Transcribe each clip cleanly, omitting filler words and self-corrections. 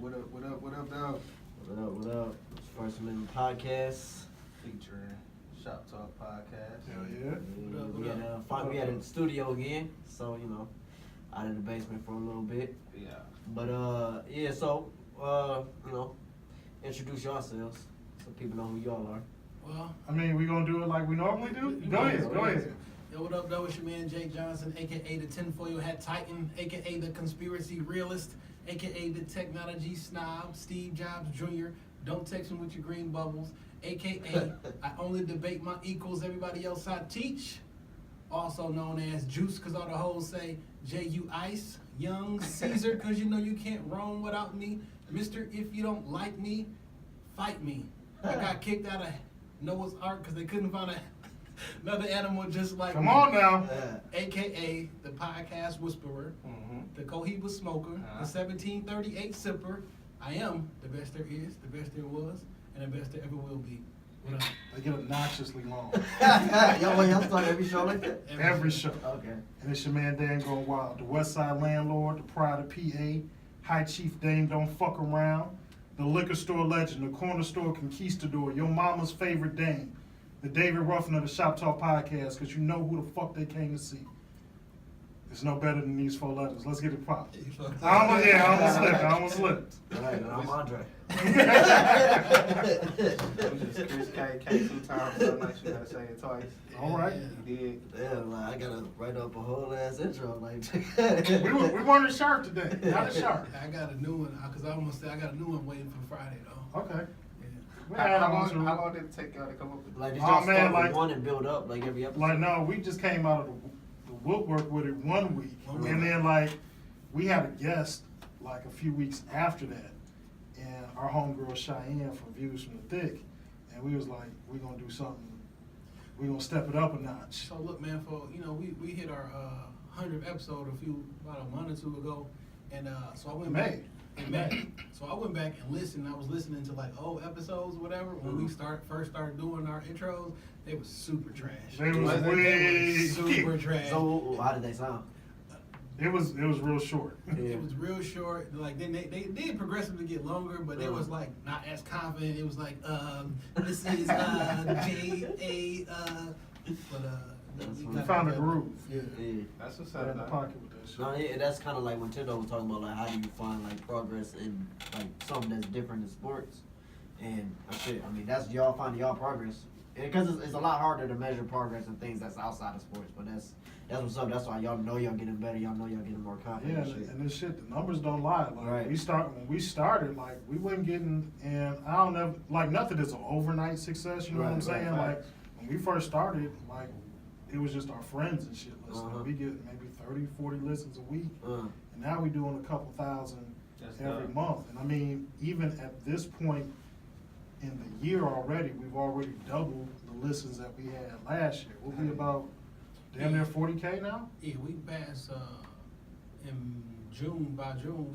dog? What up? It's First Amendment Podcast. Featuring Shop Talk Podcast. Hell yeah. We had a studio again, so out of the basement for a little bit. Yeah. But introduce yourselves so people know who y'all are. Well, I mean, we gonna do it like we normally do? Go ahead. Yo, what up, though? It's your man Jake Johnson, aka the Tinfoil Hat Titan, aka the Conspiracy Realist, aka the Technology Snob, Steve Jobs Jr. Don't text me with your green bubbles, aka I only debate my equals, everybody else I teach. Also known as Juice, cause all the hoes say J.U. Ice, Young Caesar, cause you know you can't roam without me. Mr. If you don't like me, fight me. I got kicked out of Noah's Ark cause they couldn't find another animal just like Come me. on now. AKA the podcast whisperer, the Cohiba smoker, the 1738 sipper. I am the best there is, the best there was, and the best there ever will be. What up? They get obnoxiously long. y'all start every show like that? Every show. Okay. And it's your man Dan Going Wild, the West Side Landlord, the Pride of PA, High Chief Dame Don't Fuck Around, the liquor store legend, the corner store conquistador, your mama's favorite dame, the David Ruffin of the Shop Talk Podcast, because you know who the fuck they came to see. It's no better than these four letters. Let's get it poppin'. I almost slipped. All right, I'm Andre. We just Chris K 2 times, so nice you gotta say it twice. All right. You did. Damn, like, I gotta write up a whole ass intro. Like, We weren't sharp today. Not as sharp. I got a new one, cause I almost said I got a new one waiting for Friday though. Okay. Yeah. How long did it take y'all to come up with Like, did Oh, y'all man, start like- with one and build up like every episode? Like, no, we just came out of the woodwork with it 1 week. One week. And then, like, we had a guest, like, a few weeks after that. And our homegirl Cheyenne from Views from the Thick. And we was like, we're going to do something. We're going to step it up a notch. So look, man, we hit our 100th episode about a month or two ago, and so I went back. In May. So I went back and listened. I was listening to like old episodes or whatever when we first started doing our intros. They was super trash. They was way super trash. So, how did they sound? It was real short. It was real short. Like then they did progressively get longer, but it was like not as confident. It was like this is J.A. We found a groove. Yeah. That's what's Got up, in the dog. pocket with that shit. No, yeah, that's kind of like when Tendo was talking about like how do you find like progress in like something that's different in sports, and shit. I mean that's y'all finding y'all progress, because it's a lot harder to measure progress in things that's outside of sports. But that's what's up. That's why y'all know y'all getting better. Y'all know y'all getting more confident. Yeah, and shit. and this shit, the numbers don't lie. Like Right. when we started, like we wasn't getting, and I don't know, like nothing is an overnight success. You know what I'm Right, saying? right. Like when we first started, like it was just our friends and shit listening. Uh-huh. We get maybe 30, 40 listens a week, Uh, and now we doing a couple thousand That's every dope. month. And I mean, even at this point in the year already, we've already doubled the listens that we had last year. We'll be about damn near 40K now. Yeah, we passed in June. By June,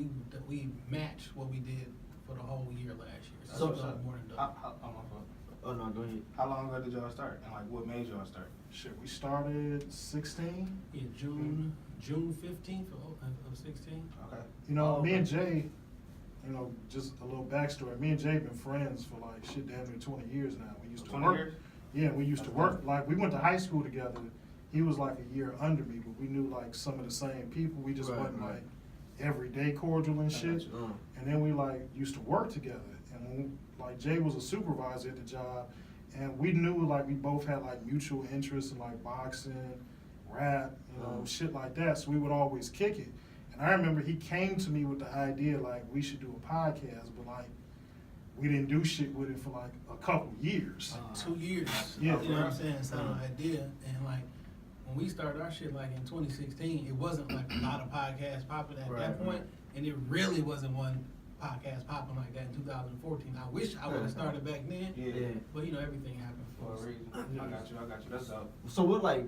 we matched what we did for the whole year last year. That's So what's it's up. more than How, double. oh, my fault. oh no, go ahead. How long ago did y'all start? And like what made y'all start? Shit, we started 16. Yeah, June 15th of 16. Okay. You know, Oh, me and okay. Jay, you know, just a little backstory. Me and Jay been friends for like shit damn near 20 years now. We used to 20 work. years? Yeah, we used to That's work. dope. Like we went to high school together. He was like a year under me, but we knew like some of the same people. We just Right, wasn't right. like everyday cordial and I shit. got you. And then we like used to work together. And when like Jay was a supervisor at the job, and we knew like we both had like mutual interests in like boxing, rap, you know, shit like that. So we would always kick it. And I remember he came to me with the idea like we should do a podcast, but like we didn't do shit with it for like a couple years. 2 years. Yeah. You know what I'm saying? It's an idea. And like when we started our shit like in 2016, it wasn't like a lot of podcasts popping at Right, that point. right. And it really wasn't one podcast popping like that in 2014. I wish I would have started back then. Yeah. But you know, everything happened For for a us. reason. I got you. That's dope. So what like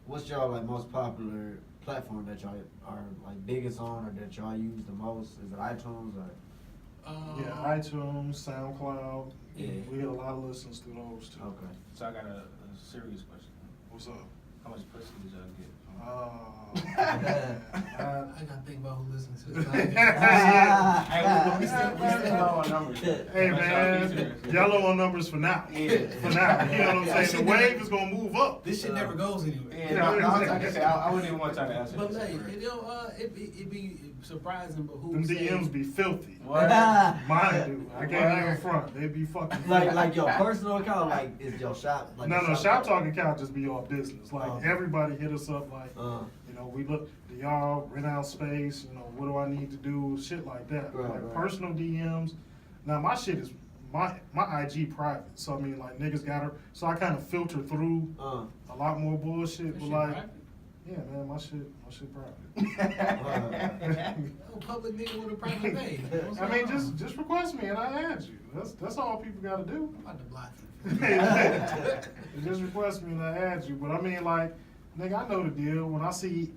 what's y'all like most popular platform that y'all are like biggest on or that y'all use the most? Is it iTunes or? Yeah, iTunes, SoundCloud. Yeah. We get a lot of listens through those too. Okay. So I got a serious question. What's up? How much pussy did y'all get from I gotta think about who listens to this. Hey, we still low on numbers. Hey man, y'all low on numbers for now. Yeah. For now, you know what I'm saying? The wave is gonna move up. This shit never goes anywhere. Yeah, no, like I said, I wouldn't even want y'all to answer But this. hey, it be surprising, but who Them say- DMs be filthy. What? Mine do. I can't even front. They be fucking filthy. like your personal account, like is your shop? Like No, your shop talking account just be all business. Like Oh. everybody hit us up like, Uh, you know, we look, do y'all rent out space? You know, what do I need to do? Shit like that. Right, like right. personal DMs. Now my shit is my IG private. So I mean, like niggas got her. So I kind of filter through a lot more bullshit. That But shit like, private. yeah, man, my shit private. No public nigga with a private page. What's I mean, going on? just request me and I add you. That's all people got to do. I'm about to block you. Just request me and I add you. But I mean, like, nigga, I know the deal. When I see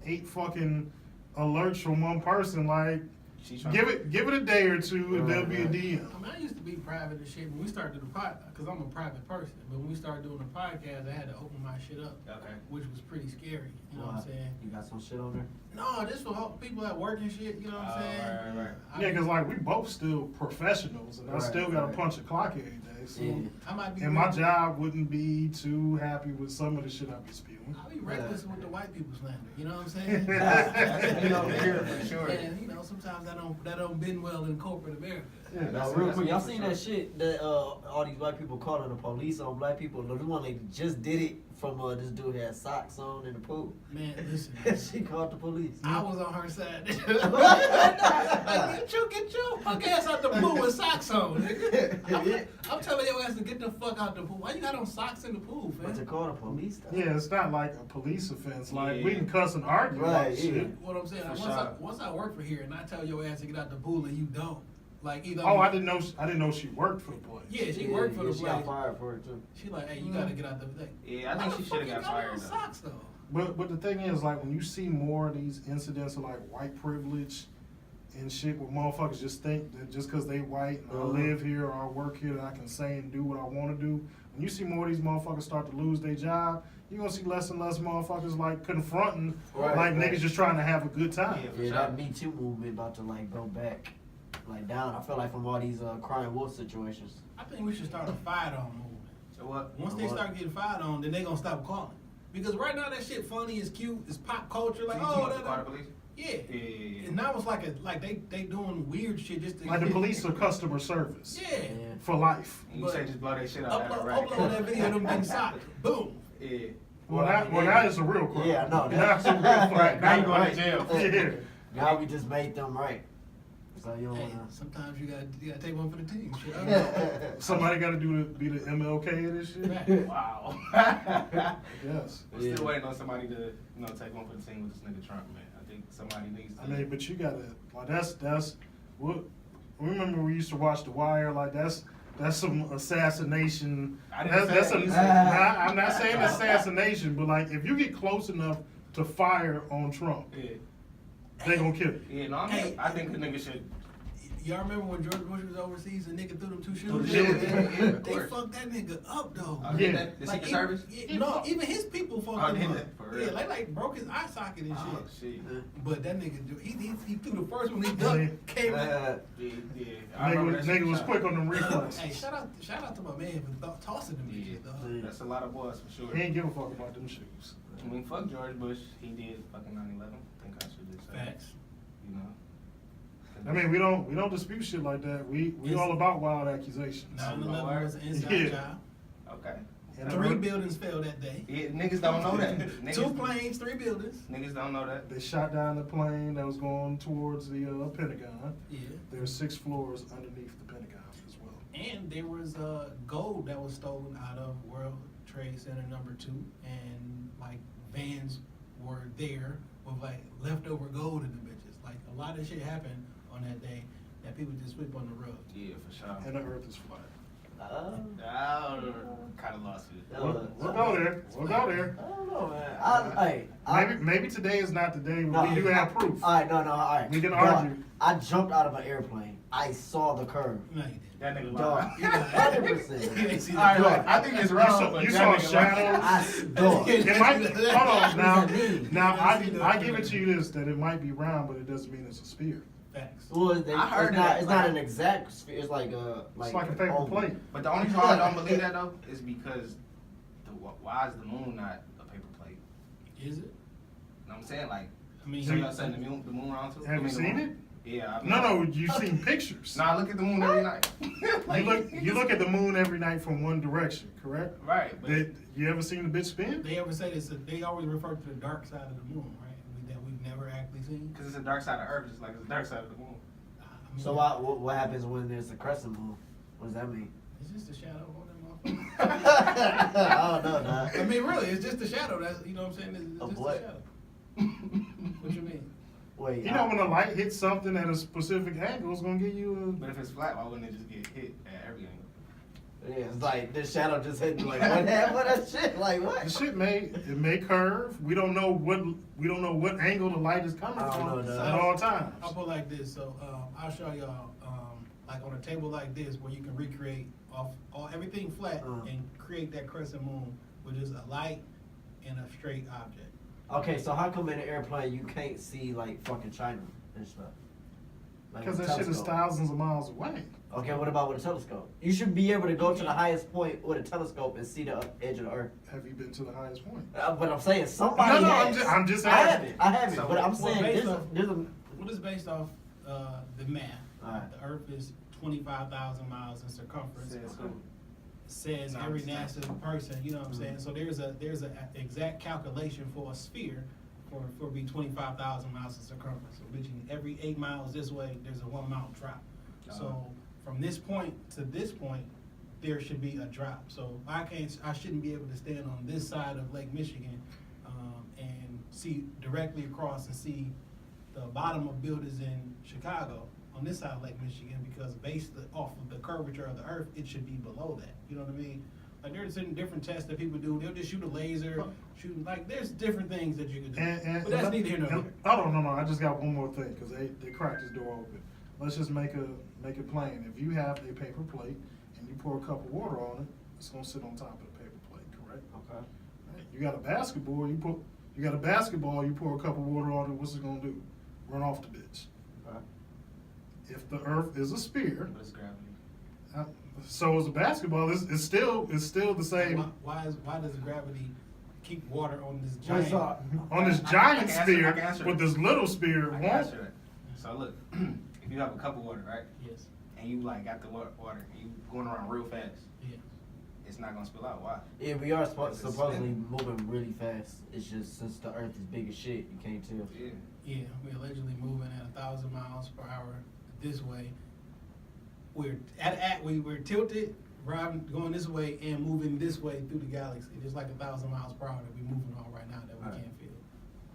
eight fucking alerts from one person, like, She tryna- give it a day or two, and there'll be a DM. I mean, I used to be private and shit when we started the podcast, because I'm a private person. But when we started doing the podcast, I had to open my shit up, Okay. which was pretty scary. You know what I'm Wow. saying? You got some shit on there? No, this for people at work and shit. You know what I'm saying? right. Yeah, because, like, we both still professionals, and I Right, still got to right. punch a clock every day. So, Yeah. I might be. and my job wouldn't be too happy with some of the shit I be spewing. I be reckless with the white people slander. You know what I'm saying? That's you over here for sure. And you know, sometimes that don't bend well in corporate America. Yeah, Now, real quick, y'all seen that shit that all these white people calling the police on black people? The one they just did it from this dude had socks on in the pool. Man, listen. She called the police. I was on her side. Like, get your fuck ass out the pool with socks on, nigga. I'm telling your ass to get the fuck out the pool. Why you got on socks in the pool, But to fam? call the police, though. Yeah, it's not like a police offense. Like, we Yeah. can cuss and argue Right, about shit. yeah. What I'm saying, For once, sure. once I work for here and I tell your ass to get out the pool and you don't, like either. Oh, I didn't know she worked for the place. Yeah, she worked for the She got place. fired for it, too. She like, hey, you gotta get out the thing. Yeah, I think she should have got fired though. Socks though. But the thing is, like, when you see more of these incidents of like white privilege and shit, where motherfuckers just think that just because they white and I live here or I work here, that I can say and do what I want to do. When you see more of these motherfuckers start to lose their job, you're gonna see less and less motherfuckers like confronting Right, like right. niggas just trying to have a good time. Yeah. For Yeah, sure. that Me Too movement about to like go back, like down. I feel like from all these crying wolf situations. I think we should start a fight-on movement. So what? Once they What? start getting fired on, then they gonna stop calling. Because right now that shit funny, it's cute, it's pop culture, like So you oh, want to that, call the police? yeah. Yeah. And now it's like they doing weird shit just to Like the police are customer service Yeah. for life. And you say just blow that shit out. Upload that video of them getting socked. Boom. Yeah. Well, that is a real crime. Yeah, I know. That's a real crime. Right, now you going to jail. Yeah. Now we just made them right. So you don't Hey, wanna. sometimes you gotta take one for the team. Shit, I don't know. Somebody got to be the MLK of this shit. Right. Wow. Yes. We're still waiting on somebody to, take one for the team with this nigga Trump, man. I think somebody needs to. I mean, but you gotta like that's what. Remember we used to watch The Wire? Like that's some assassination. I didn't That's say a, that. I'm not saying assassination, but like if you get close enough to fire on Trump, Yeah. they gonna kill you. Yeah, no, Hey. I think the nigga should. Y'all remember when George Bush was overseas and nigga threw them two Threw shoes? the shoes, yeah, of They course. fucked that nigga up though. Yeah. The Like, Secret Service? No, even his people fucked Oh, him did up. they? For real? Yeah, like broke his eye socket and Oh, shit. shit. But that nigga, he threw the first one. He Yeah. ducked, came in. Yeah. I remember that shit Nigga was shot. quick on them reflexes. Hey, shout out to my man for tossing them Yeah. bitches, dog. That's a lot of boys for sure. He ain't give a fuck about them shoes. I mean, fuck George Bush. He did fucking 9/11. I think I should just say. Facts. You know. I mean, we don't dispute shit like that. We all about wild accusations. 9/11 was an inside Yeah. job. Okay. And 3 buildings fell that day. Yeah, niggas don't know that. Niggas, 2 planes, 3 buildings. Niggas don't know that. They shot down the plane that was going towards the Pentagon. Yeah. There's 6 floors underneath the Pentagon as well. And there was gold that was stolen out of World Trade Center #2, and like vans were there with like leftover gold in the bitches. Like a lot of shit happened on that day that people just sweep on the rug. Yeah, for sure. And the Earth is flat. Kind of lost it. We'll go there. We'll go there. I don't know, man. Maybe today is not the day, but we do have proof. All right, no, all right. We can Dog, argue. I jumped out of an airplane. I saw the curve. No, you didn't. That nigga Dog, lied. 100%. You ain't see the All right, curve. look, I think it's wrong, but You that saw nigga shadows. Dog. It might. Hold on. Now, What does that mean? now You I see give the- it to you this that it might be round, but it doesn't mean it's a spear. Facts. Well, I heard it's not. that, It's not like- an exact sphere. It's like a. It's like a paper oval. plate. But the only reason why I don't believe that though is because why is the moon not a paper plate? Is it? You know what I'm saying? Like, I mean, so y'all saying the moon round too? Have you the seen moon? it? Yeah. No, you've seen pictures. Nah, I look at the moon every night. You look at the moon every night from one direction, correct? Right, but You ever seen the bitch spin? they ever say this? They always refer to the dark side of the moon, right? That we've never actually seen. because it's a dark side of Earth, just like it's a dark side of the moon. I mean, So what happens when there's a crescent moon? What does that mean? It's just a shadow on that motherfucker. I don't know, nah. I mean, really, it's just a shadow. That's, you know what I'm saying? It's Of just what? a shadow. What you mean? Wait. You know when the light hits something at a specific angle, it's gonna give you But if it's flat, why wouldn't it just get hit at every angle? Yeah, it's like this shadow just hit you like what happened? What that shit? Like the what? shit may curve. We don't know what angle the light is coming I don't from know, at dog. all times. I'll put it like this. So I'll show y'all like on a table like this where you can recreate off all everything flat and create that crescent moon with just a light and a straight object. Okay, so how come in an airplane you can't see like fucking China and stuff? Like Because with that a shit is telescope. thousands of miles away. Okay, what about with a telescope? You should be able to go to the highest point with a telescope and see the edge of the earth. Have you been to the highest point? But I'm saying somebody No, has. I'm just I asking. haven't. I haven't. So, but I'm well, saying based there's a, off- there's a. What is based off the math? Alright. The Earth is 25,000 miles in circumference. Says who? Says No, every I'm just NASA person, you know what I'm saying? So there's a exact calculation for a sphere for be 25,000 miles in circumference. So between every 8 miles this way, there's a 1 mile drop. So from this point to this point, there should be a drop. So I shouldn't be able to stand on this side of Lake Michigan and see directly across and see the bottom of buildings in Chicago on this side of Lake Michigan, because based off of the curvature of the Earth, it should be below that. You know what I mean? Like there's certain different tests that people do. They'll just shoot a laser, there's different things that you can do. But that's neither here nor there. Oh no, I just got one more thing because they cracked this door open. Let's just make it plain. If you have a paper plate and you pour a cup of water on it, it's gonna sit on top of the paper plate, correct? Okay. Right. You got a basketball, you pour a cup of water on it, what's it gonna do? Run off the bitch. Okay. If the earth is a sphere, But it's gravity. so is a basketball. It's still the same. Why does gravity keep water on this Wait, giant? so- On this I giant can sphere answer with that. this little sphere, I can won't. answer that. So look, if you have a cup of water, right, Yes. and you like got the water, and you going around real fast, Yeah. it's not gonna spill out. Why? Yeah, we are It's supposedly spinning. moving really fast. It's just since the Earth is big as shit, you can't tell. Yeah. Yeah, we're allegedly moving at 1,000 miles per hour this way. We're we're tilted, going this way and moving this way through the galaxy. It's like 1,000 miles per hour that we're moving on right now that we Right. can't feel.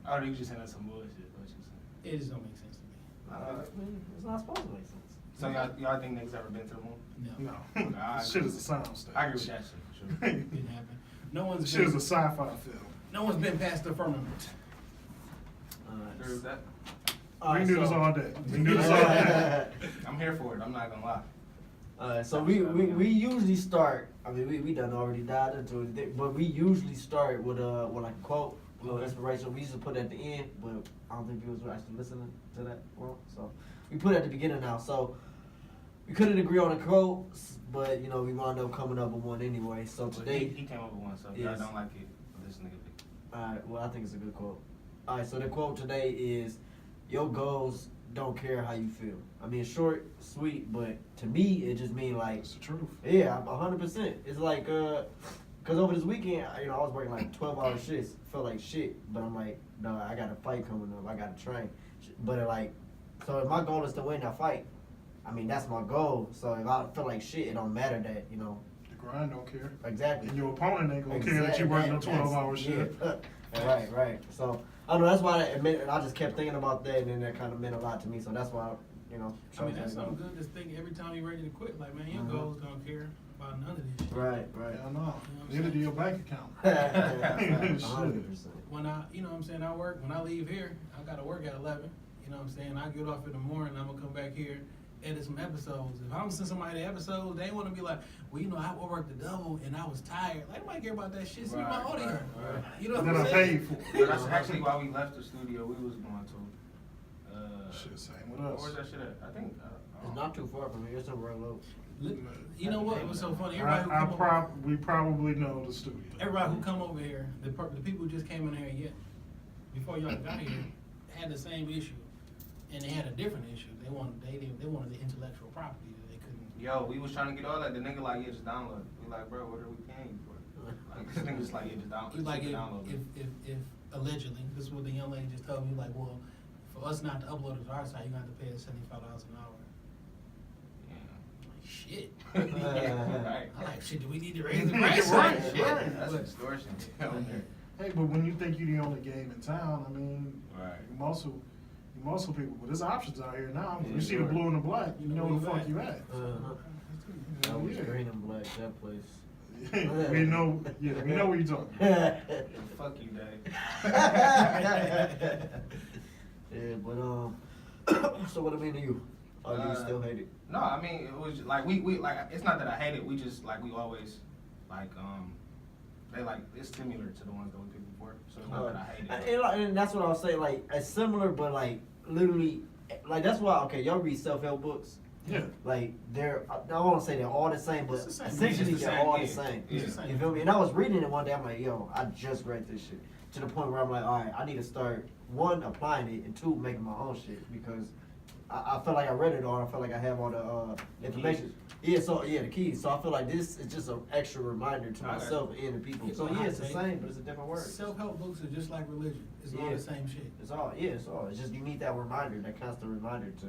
Oh, you just saying that's some bullshit. What you saying? It just don't make sense to me. I mean, it's not supposed to make sense. So y'all think niggas ever been to the moon? No, No, I this shit agree. is a sound stage. I agree with that shit for sure. didn't happen. No one's Shit is a been, sci-fi film. no one's been past the firmament. Agree with that? We can do this all day. We can do this all day. I'm here for it. I'm not gonna lie. So we usually start. I mean, we done already dived into it, but we usually start with like a quote, a little inspiration. We used to put it at the end, but I don't think people were actually listening to that well. So we put it at the beginning now. So we couldn't agree on a quote, but you know we wound up coming up with one anyway. So But today, he came up with one, so if y'all Yes. don't like it, this nigga pick. alright, well I think it's a good quote. Alright, so the quote today is, "Your goals don't care how you feel." I mean, short, sweet, but to me it just mean like, It's the truth. yeah, 100%. It's like, cause over this weekend, I was working like 12-hour shifts, felt like shit, but I'm like, no, I got a fight coming up, I got to train. But like, so if my goal is to win that fight, I mean, that's my goal. So if I feel like shit, it don't matter that, you know, The grind don't care. exactly. And your opponent ain't gonna care that you working a 12-hour shift. Yeah. Right. So I don't know. That's why I just kept thinking about that, and then that kind of meant a lot to me. So that's why, you know. I mean, that's chose that something goal. good to think every time you're ready to quit. Like, man, your Mhm. goals don't care. about none of this shit. Right, right. Hell no. Neither do your bank account. 100%. When I, you know what I'm saying, I work, when I leave here, I gotta work at 11. You know what I'm saying? I get off in the morning, I'm gonna come back here, edit some episodes. If I don't send somebody the episodes, they wanna be like, well, you know, I worked the double and I was tired. Like, nobody care about that shit. Send me my Right, audio. right. You know And what then I'm I saying? pay you for it. Yeah, that's actually why we left the studio. We was going to. Shit, same with Where's us. that shit at? I think. It's not too far from here. It's in Royal Oaks. You know what was so funny? Everybody who We probably know the studio. Everybody who come over here, the people who just came in here yet, before y'all got here, had the same issue, and they had a different issue. They wanted the intellectual property that they couldn't. Yo, we was trying to get all that. The nigga like, yeah, just download it. We like, bro, what are we paying you for? Like, this nigga's like, yeah, just download He's it. like, Download it. if allegedly, this is what the young lady just told me. Like, well, for us not to upload it to our site, you got to pay us $75 an hour. Like, shit. Right. I'm like, shit. Do we need to raise the price? Right, Shit. right. That's But- extortion. Hey, but when you think you're the only game in town, I mean, Right. you muscle people. But there's options out here now. Yeah, You see the sure. blue and the black, you know where the fuck at. you at. That was Yeah. green and black, that place. we know where you're talking. Fuck you, Dave. Yeah, but so what I mean to you? Oh, you still hate it? No, I mean it was like we like it's not that I hate it. We just like we always like they like it's similar to the ones that we picked before. So it's not that I hate it. And that's what I was saying. Like it's similar, but like literally, like that's why. Okay, y'all read self-help books. Yeah. Like they're, I don't want to say they're all the same, but It's the same. essentially It's the they're same, all yeah. the same. It's the same. You feel me? And I was reading it one day. I'm like, yo, I just read this shit to the point where I'm like, all right, I need to start one applying it and two making my own shit because I felt like I read it all. I felt like I have all the information. Yeah, so yeah, the keys. So I feel like this is just an extra reminder to Okay. myself and the people. So yeah, it's the same, but it's a different word. Self-help books are just like religion. It's all Yeah. the same shit. It's all, yeah, it's all. It's just you need that reminder, that constant reminder to,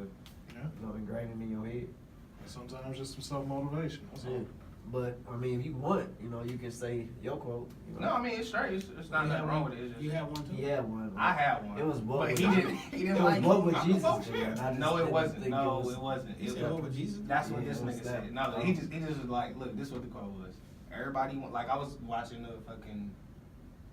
Yeah. you know, ingrain it in your head. Sometimes just some self-motivation. That's all. Yeah. But I mean, if you want, you know, you can say your quote. You know. No, I mean it's straight. It's not You nothing have wrong one? with it. It's just, You have one too? He had one. I had one. It was what but with he Jesus. didn't. He didn't It was like what it. with I'm Jesus. so man. sure. I just No, it didn't wasn't. think No, was- it wasn't. You It said was- what with Jesus? That's what Yeah, this it was nigga that. said. No, he just was like, look, this is what the quote was. Everybody like I was watching the fucking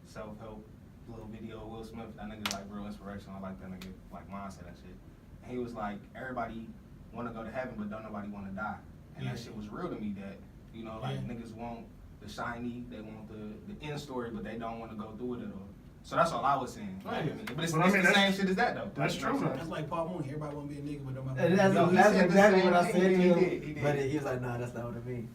self-help little video of Will Smith. That nigga like real inspirational. I like that nigga like mindset and shit. And he was like, everybody want to go to heaven, but don't nobody want to die. And that Yeah. shit was real to me. That you know, like Yeah. niggas want the shiny, they want the end story, but they don't want to go through it at all. So that's all I was saying. Oh, yeah. But it's, But I it's mean, the same that's- shit as that though. that's You know what true, I'm though. That's like Paul Mooney. Everybody want to be a nigga, but nobody. And that's, Yo, he that's said the exactly same what I thing. said to He him. did, he did. But he was like, nah, that's not what I mean.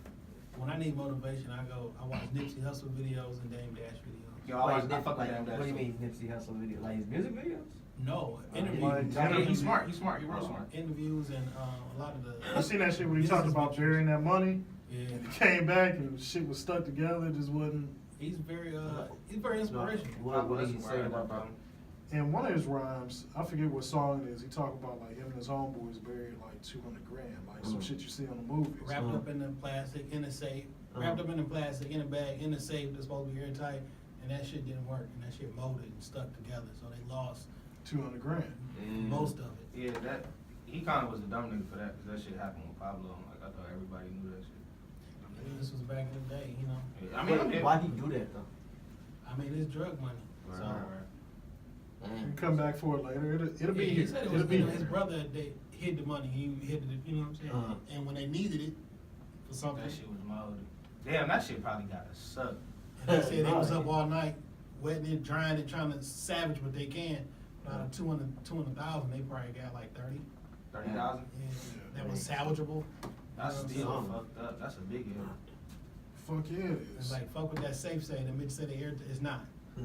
When I need motivation, I watch Nipsey Hussle videos and Dame Dash videos. Yo, I Like, fuck with Dame Dash what do you too. mean Nipsey Hussle video? Like his music videos? No, Oh, interviews. yeah. He's smart. He's smart. He's real smart. Interviews and a lot of the. You seen that shit when he talked about burying that money? Yeah, And he came back and shit was stuck together. It just wasn't. he's very inspirational. What did he say about that? In one of his rhymes, I forget what song it is. He talked about like him and his homeboys buried like 200 grand, like some shit you see on the movies. Wrapped up in the plastic, in the safe. Wrapped up in the plastic, in a bag, in the safe that's supposed to be airtight. And that shit didn't work. And that shit molded and stuck together. So they lost 200 grand. most of it. Yeah, that he kind of was a dumb nigga for that because that shit happened with Pablo. Like I thought everybody knew that shit. I mean, this was back in the day, you know. Yeah, I mean, I'm hip. Why'd he do that though? I mean, it's drug money. Right, So right, right. You come back for it later. It'll be yeah, here. he said it It'll was, be you know, here. his brother, they hid the money. He hid it, you know what I'm saying? Uh-huh. And when they needed it for something, That shit was molded. Damn, that shit probably got to suck. and they said they was up all night, wetting it, drying it, trying to salvage what they can. Out of 200,000, they probably got like 30. 30,000. Yeah, that was salvageable. That's You know still what I'm fucked up. That's a big hit. Fuck yeah, it It's is. like, fuck what that safe say. The bitch said the air, it's not. Yeah.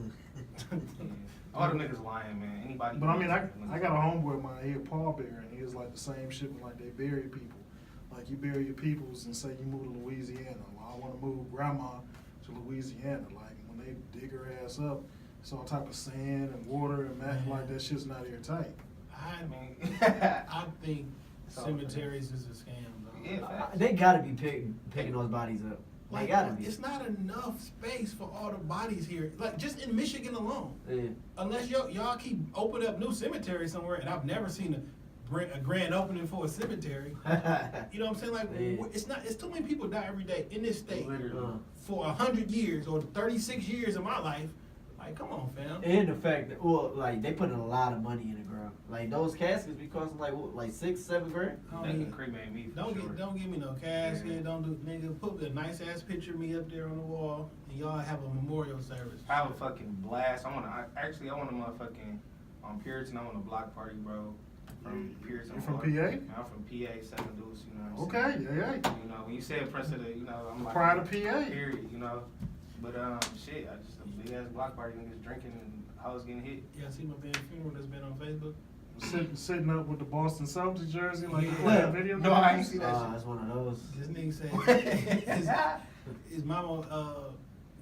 All them niggas lying, man. Anybody. But I mean, I got a homeboy of mine here, Paul Bear, and he was like the same shit when like they bury people. Like you bury your peoples and say you move to Louisiana. Well, I want to move grandma to Louisiana. Like when they dig her ass up, it's all type of sand and water and that. Like that shit's not airtight. I mean, I think So- cemeteries is a scam, though. Yeah, facts. They gotta be picking those bodies up. They Like, gotta be. it's not enough space for all the bodies here. Like, just in Michigan alone. Yeah. Unless y'all keep opening up new cemeteries somewhere, and I've never seen a a grand opening for a cemetery. You know what I'm saying? Like, Yeah. it's too many people die every day in this state Literally. for 100 years or 36 years of my life. Like, come on, fam. And the fact that, well, like, they put a lot of money in the ground. Like, those caskets be costing, like, what, like $6-7 grand? I don't They can need- cremate me for Don't sure. don't give me no casket. Yeah. Don't do nigga. Put a nice ass picture of me up there on the wall, and y'all have a memorial service. I have a fucking blast. I want a motherfucking Puritan. I want a block party, bro. From Puritan. You from Florida. PA? I'm from PA, Seven Deuce. You know what I'm saying? Okay, yeah, yeah. You know, when you said Prince of the, you know, I'm like Pride of PA. Period. You know, but shit, I just a big ass block party, niggas drinking and hoes getting hit. Yeah, see my band's funeral that's been on Facebook. Sitting up with the Boston Celtics jersey, like you Yeah. play that video. No, I ain't see that Ah, shit. it's one of those. This nigga said his mama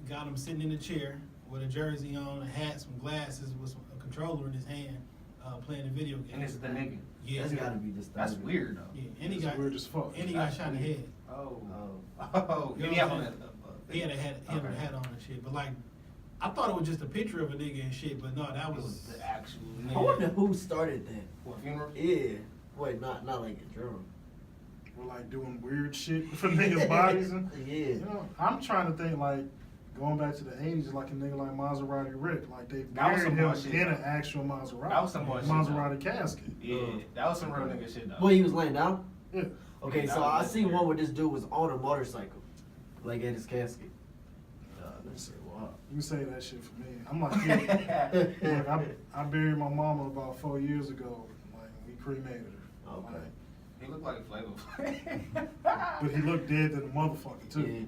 got him sitting in a chair with a jersey on, a hat, some glasses, with a controller in his hand, playing a video game. And it's the nigga. Yeah, That's gotta be disturbing. That's weird though. yeah, and he It's got weird as fuck. and he got shot in the head. Oh. Oh. Oh. You know Yeah, what I'm on saying? that. He had a hat on and shit. But like, I thought it was just a picture of a nigga and shit. But no, that It was. was the actual I nigga. wonder who started that. What, funeral? Yeah. Wait, not like a drum. We're like doing weird shit for niggas' bodies. And, Yeah. you know, I'm trying to think like going back to the 80s, like a nigga like Maserati Rick, like they That was buried some him bullshit, in though. an actual Maserati. That was some bullshit, Maserati casket. Yeah, that was some real nigga shit though. Well, he was laying down? Yeah. Okay, Yeah, so that I was seen weird. one where this dude was on a motorcycle, like at his casket. Let's see, wow. You can say that shit for me. I'm like, yeah. Look, I buried my mama about 4 years ago. Like we cremated her. Okay. Like, He looked like Flavor but he looked dead to the motherfucker too.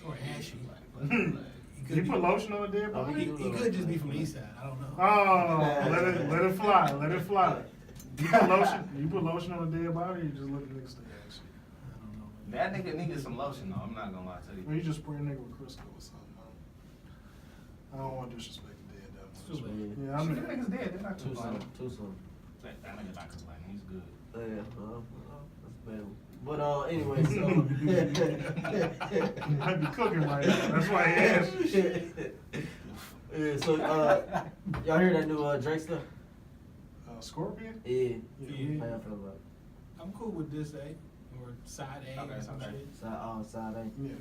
Yeah. Or ashy. He put lotion on a dead Oh, body? He could just be from the east side. I don't know. Oh, let it fly, let it fly. You put lotion on a dead body, you just let the nigga stay ashy. I don't know. That nigga needed some lotion though. I'm not gonna lie to Or you. you just spray a nigga with Crisco or something. I don't want to disrespect the dead that It's much. too late. Yeah, I Shit, mean, them niggas dead. They're not Too complaining. soon. Too soon. That nigga not complaining. He's good. Yeah, that's bad. But anyway, so he might be cooking right now. That's why he asked. Yeah, so y'all hear that new Drake stuff? Scorpion? Yeah. Yeah. How y'all feel about it? I'm cool with this A or side A or Okay, some okay. shit. Side A. Yeah,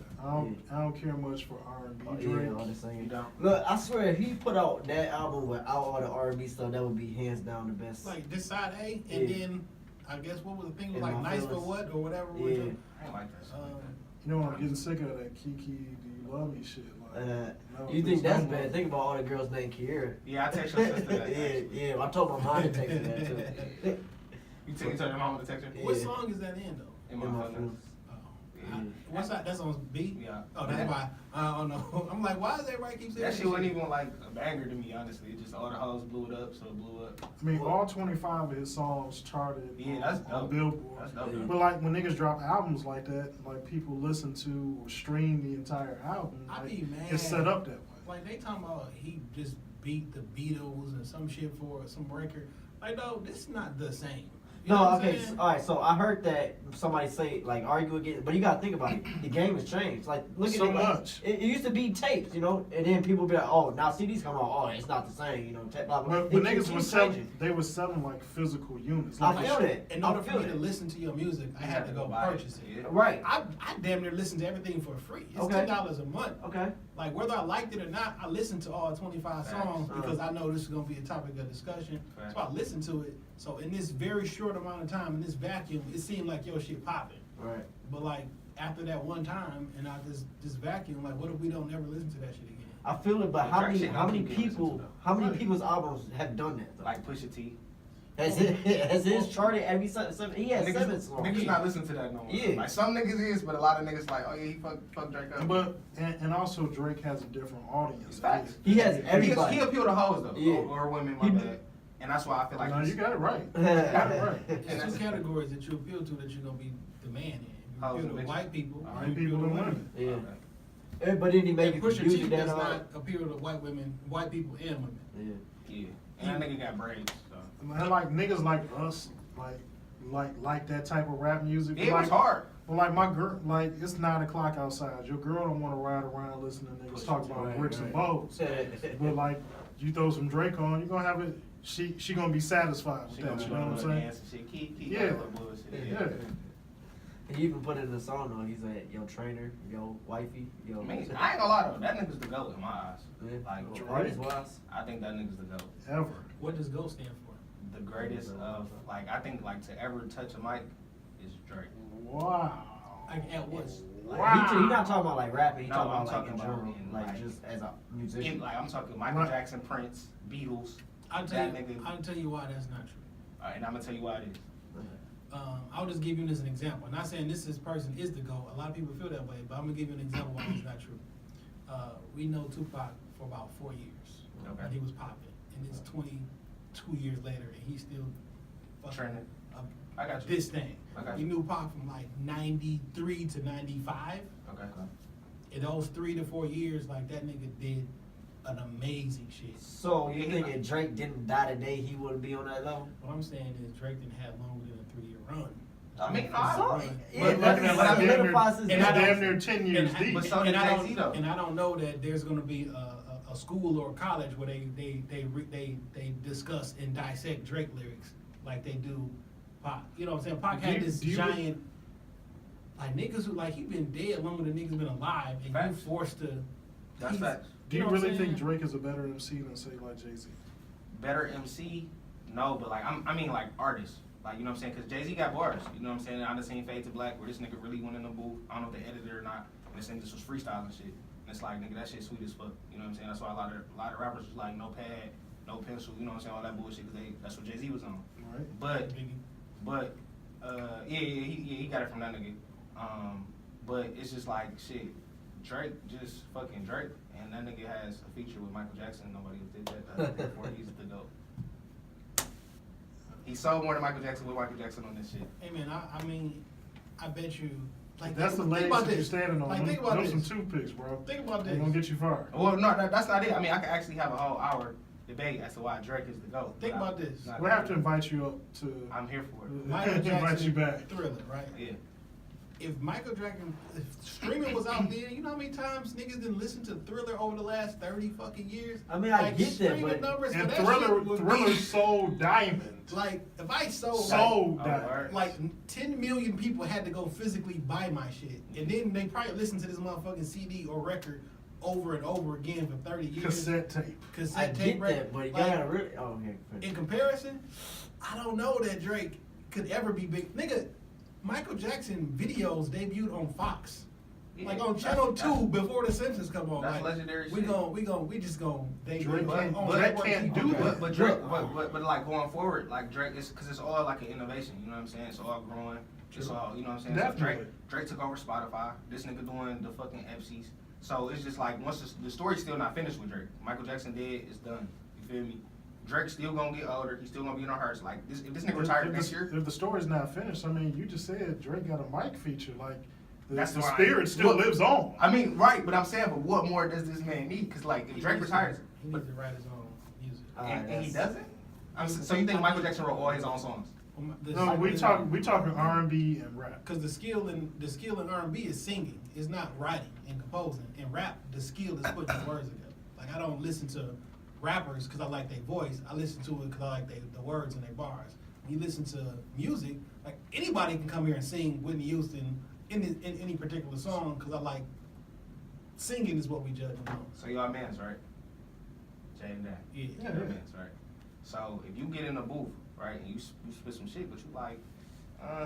I don't care much for R&B Oh, Drake. yeah, all the You same. don't? Look, I swear, if he put out that album without all the R&B stuff, that would be hands down the best. Like this side A, and Yeah. then I guess what was the thing was In like My nice for Feelings. what or whatever. Yeah. With I ain't like that shit. You know, I'm getting sick of that Kiki, do you love me shit. Like, no, You think there's that's no bad? more. Think about all the girls named Kiera. Yeah, I text your sister that. Yeah, actually. yeah. I told my mom to text her that too. You tell your mama to text her? Yeah. What song is that in though? In In my My feelings. Feelings. Oh. Yeah. What's that? That's on B? Yeah. Oh, that's why. I don't know. I'm like, why does everybody keep saying That this shit wasn't even like a banger to me, honestly. It just all the hoes blew it up, so it blew up. I mean, all 25 of his songs charted Yeah, that's on dope. Billboard. That's dope. Yeah. But like when niggas drop albums like that, like people listen to or stream the entire album. I Like, be mad. it's set up that way. Like they talking about he just beat the Beatles and some shit for some record. Like, no, this is not the same. You know No, what I'm okay, saying? all right. So I heard that somebody say like argue against, but you gotta think about it. The game has changed. Like look So at it. Like, much. it used to be tapes, you know, and then people be like, oh, now CDs come out. Oh, it's not the same, you know. Tape, blah, blah. But It niggas keeps was selling, changing. they were selling like physical units. I Like, feel that. In I order for feel me to that. listen to your music, I had to go buy purchase it. Yeah. Right. I damn near listen to everything for free. It's Okay. $10 a month. Okay. Like whether I liked it or not, I listened to all 25 Facts. songs because I know this is gonna be a topic of discussion. Facts. So I listened to it. So in this very short amount of time, in this vacuum, it seemed like your shit popping. Right. But like after that one time, and I this vacuum, like what if we don't ever listen to that shit again? I feel it, but Well, how Drake many shit how many don't keep getting people listened to, how many Right. people's albums have done that though? Like Pusha T. Has his charted every seven? He has seven Niggas, songs. niggas not listen to that no more. Yeah. Like some niggas is, but a lot of niggas like, oh yeah, he fuck Drake up. But and also Drake has a different audience. Facts. He has He everybody. appeal to hoes though, Yeah. or women, my He- bad. And that's why I feel like No, he's- you got it right. Yeah. Got it right. It's that's- two categories that you appeal to that you're gonna be the man in. You Hoes appeal and to bitches. white people, White you appeal people to and women. women. Yeah. Okay. But then he make And it Pusha T music that does hard. not appeal to white women, white people and women. Yeah. Yeah. And that nigga got braids. So. And like niggas like us, like that type of rap music. Yeah, it like, was hard. Well, like my girl, like it's 9 o'clock outside. Your girl don't want to ride around listening to niggas talk about Right, bricks and right. bows. But like you throw some Drake on, you gonna have it. she gonna be satisfied with She that. gonna You be know what I'm doing saying? dance and shit. Keep Yeah. that little bullshit. Yeah. He even put it in the song though. He said, "Yo, trainer, yo, wifey, yo." I mean, I ain't gonna lie though, that nigga's the GOAT in my eyes. Yeah. Like, Artist wise. I think that nigga's the GOAT. Ever. What does GO stand for? The greatest of, like, I think, like, to ever touch a mic is Drake. Wow. Like at what? Wow. He not talking about like rapping. He No, talking I'm about like talking in about general, in, like like- just as a musician. Like, I'm talking Michael Right. Jackson, Prince, Beatles, I'll tell that you. nigga. I'll tell you why that's not true. And I'm gonna tell you why it is. I'll just give you this as an example. I'm not saying this person is the GOAT. A lot of people feel that way, but I'm gonna give you an example why it's not true. We know Tupac for about 4 years, Okay. and he was popping, and it's 22 years later, and he's still fucking Trending. up I got you. this thing. I got We you. knew Pac from like 93 to 95. Okay. In those 3 to 4 years, like that nigga did an amazing shit. So you Yeah. think if Drake didn't die today, he wouldn't be on that level? What I'm saying is Drake didn't have longer than a 3-year run. I mean, no, I So, don't. yeah, But- but but- it but I mean, solidifies his and I It's don't- damn near 10 years deep. But so did I Jay-Z, though. and I don't know that there's going to be a school or a college where they discuss and dissect Drake lyrics like they do Pac. You know what I'm saying? Pac Do had you- this do you- giant, like niggas who like he been dead longer than niggas been alive, and Facts. you forced to. That's he's- facts. Do you know what really I'm think saying? Drake is a better MC than say like Jay-Z? Better MC? No, but like, I mean, like, artists. Like, you know what I'm saying? Because Jay-Z got bars. You know what I'm saying? I done seen Fade to Black where this nigga really went in the booth. I don't know if they edited it or not. And this nigga just was freestyling and shit. And it's like, nigga, that shit sweet as fuck. You know what I'm saying? That's why a lot of rappers was like, no pad, no pencil. You know what I'm saying? All that bullshit. Because that's what Jay-Z was on. Right? But, Biggie. he got it from that nigga. But it's just like, shit, Drake just fucking Drake. And that nigga has a feature with Michael Jackson. Nobody did that before. He's the GOAT. He sold more than Michael Jackson with Michael Jackson on this shit. Hey man, I mean, I bet you. Like That's the think legs about that you're this. standing on. Like, Them- think about them this. some toothpicks, bro. Think about They this. gonna get you fired. Well, no, that's not it. I mean, I could actually have a whole hour debate as to why Drake is the GOAT. Think but about I'm this. not We'll have to gonna- invite you up to I'm here for it. Michael invite Jackson, you back. Thriller, right? Yeah. If Michael Jackson, if streaming was out there, you know how many times niggas didn't listen to Thriller over the last 30 fucking years? I mean, I get that, streaming but- numbers for And that Thriller, shit would Thriller be, sold Diamond. like, if I sold, Sold Oh, Diamond. word. like 10 million people had to go physically buy my shit. And then they probably listen to this motherfucking CD or record over and over again for 30 years. Cassette tape. I Cassette get tape that, record. but you Like, gotta really. Oh, okay. finish. in comparison, I don't know that Drake could ever be big. Nigga, Michael Jackson videos debuted on Fox. Like Yeah, on that's- Channel that's- 2 before The Simpsons come on. That's like, legendary we shit. we just gonna debut Drake on can't- network Drake can't TV. do that. But Drake, but like going forward, like Drake, it's because it's all like an innovation. You know what I'm saying? It's all growing. It's True. all, you know what I'm saying? So Definitely. Drake took over Spotify. This nigga doing the fucking FCs. So it's just like once the story's still not finished with Drake. Michael Jackson did, it's done. You feel me? Drake's still gonna get older. He's still gonna be in our hearts. Like this, if this nigga retired next year, If the story's not finished, I mean, you just said Drake got a mic feature. Like, the That's why- spirit still Look, lives on. I mean, right? But I'm saying, but what more does this man need? Because like, if He Drake needs to- retires, he needs to write his own music. and he doesn't. So you think Michael Jackson wrote all his own songs? No, we talking R&B and rap. Because the skill in R&B is singing. It's not writing and composing. In rap, the skill is putting the words together. Like I don't listen to rappers because I like their voice. I listen to it because I like the words and their bars. When you listen to music, like anybody can come here and sing Whitney Houston in any particular song because I like singing is what we judge them on. So y'all mans, right? Jay and Dan. Yeah. Y'all mans, right? So if you get in a booth, right, and you spit some shit, but you like, I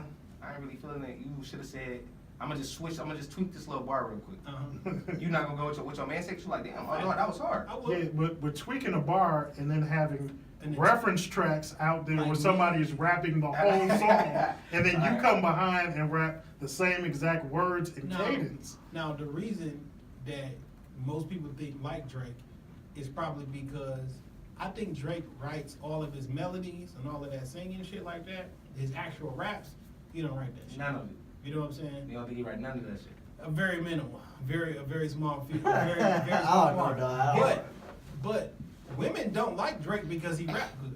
ain't really feeling it. You should have said, I'm gonna just switch. I'm gonna just tweak this little bar real quick. Uh-huh. You not gonna go with your man sex? You like, damn, oh no, that was hard. I would. Yeah, but tweaking a bar and then having And then- reference tracks out there Like where me. somebody is rapping the whole song, and then you Alright. come behind and rap the same exact words and Now- cadence. Now, the reason that most people think like Drake is probably because I think Drake writes all of his melodies and all of that singing shit like that. His actual raps, he don't write that shit. None of it. You know what I'm saying? You don't think he write none of that shit? A very minimal, a very small few, very I small don't know, part. dog. I don't But women don't like Drake because he rap good.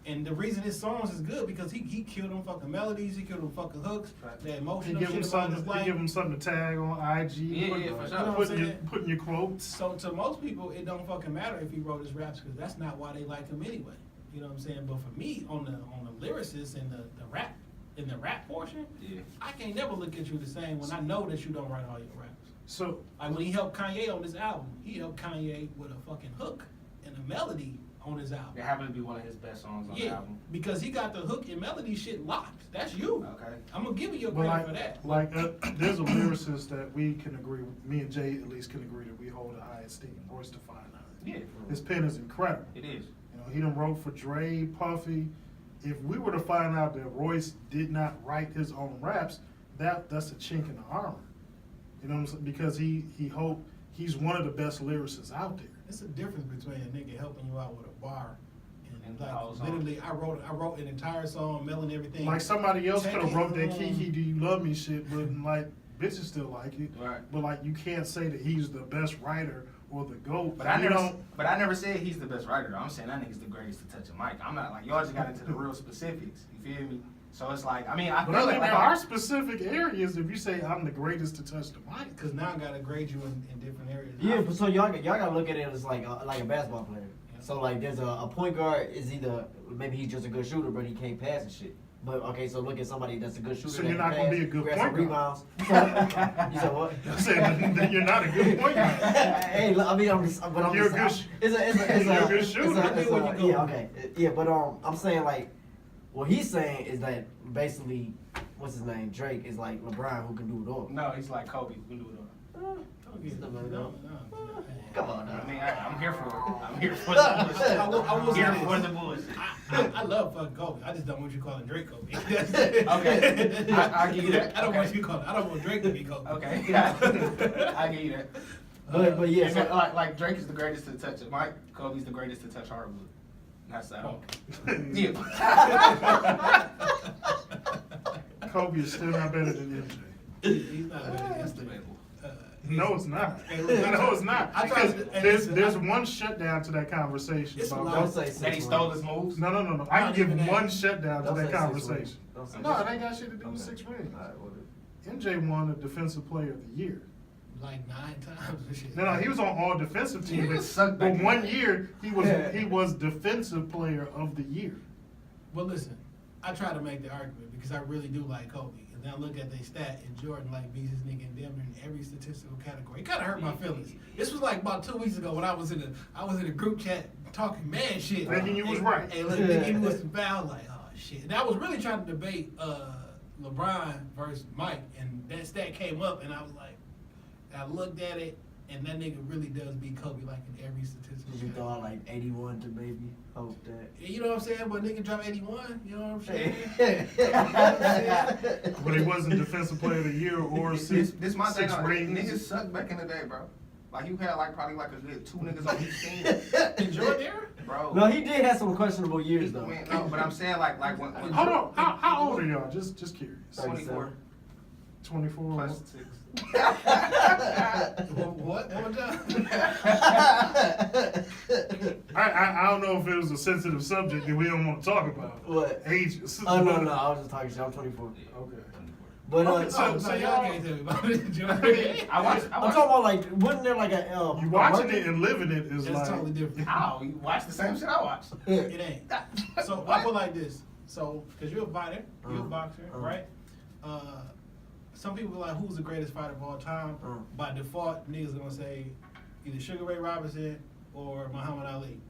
And the reason his songs is good because he killed them fucking melodies, he killed them fucking hooks, Right. the They emotional give them shit about his something. They life. give them something to tag on IG. Yeah, put- yeah, for sure. Putting, You know what I'm your, saying? putting your quotes. So to most people, it don't fucking matter if he wrote his raps because that's not why they like him anyway. You know what I'm saying? But for me, on the lyricist and the rap portion, Yeah. I can't never look at you the same when I know that you don't write all your raps. So Like when he helped Kanye on this album, he helped Kanye with a fucking hook and a melody on his album. It happened to be one of his best songs on the Yeah, album. because he got the hook and melody shit locked. That's you. Okay. I'm gonna give you your But credit for that. there's a lyricist that we can agree with, me and Jay at least can agree that we hold a high esteem, Royce da 5'9". Yeah, His pen is incredible. it is. You know, he done wrote for Dre, Puffy. If we were to find out that Royce did not write his own raps, that's a chink in the armor. You know what I'm saying? Because he's one of the best lyricists out there. It's a difference between a nigga helping you out with a bar and the whole like song. literally I wrote an entire song, melody and everything. Like somebody else Take could have it wrote that home. Kiki, do you love me shit, but like bitches still like it. Right. But like you can't say that he's the best writer or the GOAT. But I You never, know, but I never said he's the best writer. I'm saying that nigga's the greatest to touch a mic. I'm not like y'all just got into the real specifics. You feel me? So it's like I mean I But feel I mean, like there are specific areas. If you say I'm the greatest to touch the mic, Because now I gotta grade you in different areas. Yeah, but so y'all gotta look at it as like a basketball player. Yeah. So like there's a point guard is either maybe he's just a good shooter but he can't pass and shit. But okay, so look at somebody that's a good shooter. So that you're can not gonna pass, be a good grab point some guard. rebounds. So, you said what? I said that you're not a good point guard. Hey, look, I mean, I'm You're a just, good it's you're a good it's shooter. a- it's Where a- you go. yeah, okay, yeah, but I'm saying like, what he's saying is that basically, what's his name, Drake is like LeBron who can do it all. no, he's like Kobe who can do it all. Don't get- Stuff no, like no. Come on I now. mean I'm here for it. I'm here for the bullshit. I will say Here this. for the bullshit. I love fucking Kobe. I just don't want you calling Drake Kobe. Okay. I'll give you that. I don't want Okay. you calling. I don't want Drake to be Kobe. Okay. I give you that. But yeah, And so, like Drake is the greatest to touch it. Mike Kobe's the greatest to touch hardwood. That's that. Oh. Yeah. Kobe is still not better than MJ. He's not better than That's Drake. debatable. No, it's not. Hey, look, No, it's not. I tried Because to- and there's listen, one shutdown to that conversation. It's a about lot. don't say That he six stole rings. his moves. No. I Not can give even that. one shutdown to Don't that say 6 conversation. rings. Don't say No, six it ain't got shit to do with Okay. 6 rings. Alright, whatever. MJ won the Defensive Player of the Year. Like 9 times and shit. No, he was on all defensive He teams. just sucked back But in one the day. year he was Defensive Player of the Year. Well, listen, I try to make the argument because I really do like Kobe. And then I look at their stat, and Jordan like beats his nigga in damn near in every statistical category. It kind of hurt my feelings. This was like about 2 weeks ago when I was in a group chat talking mad shit. Thinking you was Hey, right. Hey, look, thinking you was foul. Like, oh shit. And I was really trying to debate LeBron versus Mike, and that stat came up, and I was like, I looked at it, and that nigga really does beat Kobe like in every statistical. Did you category. throw out like 81 to maybe hope that? You know what I'm saying? But nigga dropped 81. You know what I'm saying? But he wasn't Defensive Player of the Year or This my thing. six on it. rings. Niggas sucked back in the day, bro. Like you had like probably like a good 2 niggas on each team, In Jordan era? bro. No, he did have some questionable years though. Man, no, but I'm saying like when Hold on, how old are y'all? Just curious. 24 24. plus 6. What? One more time? I don't know if it was a sensitive subject that we don't want to talk about. What? Ages. Oh no, I was just talking shit. I'm 24. Okay. But Okay, so- So y'all can't tell me about it. Jordan. I watched. I'm talking about like, wasn't there like a You watching it and living it is It's like totally different. How you watch the same shit I watch? It ain't. So I put like this. So, because you're a fighter, you're a boxer, right? Some people are like, who's the greatest fighter of all time? By default, niggas gonna say either Sugar Ray Robinson or Muhammad Ali.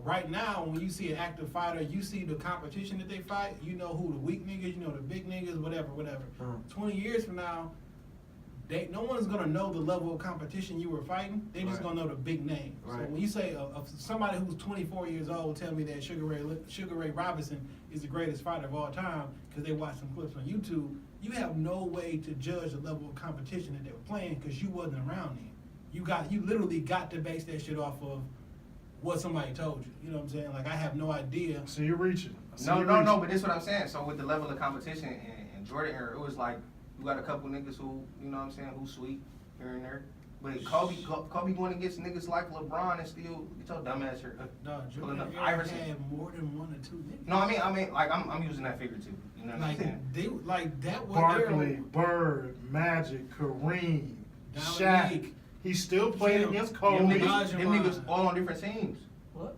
Right now, when you see an active fighter, you see the competition that they fight. You know who the weak niggas, you know the big niggas, whatever. 20 years from now, no one's gonna know the level of competition you were fighting. They just Right. gonna know the big names. So Right. when you say somebody who's 24 years old tell me that Sugar Ray Robinson is the greatest fighter of all time because they watched some clips on YouTube, you have no way to judge the level of competition that they were playing because you wasn't around then. You literally got to base that shit off of what somebody told you. You know what I'm saying? Like I have no idea. so you're reaching. No, but this is what I'm saying. So with the level of competition in Jordan era, it was like you got a couple niggas who, you know what I'm saying, who sweet here and there. But Kobe going against niggas like LeBron and still get your dumb ass here. No, Pulling Jordan up era Iverson. had more than 1 or 2 niggas. No, I mean, like I'm using that figure too. You know what I'm saying? Like that was Barkley, Bird, Magic, Kareem, Shaq. Dominique. He still played Jim. against Them Kobe. niggas, Olajuwon. all on different teams. What?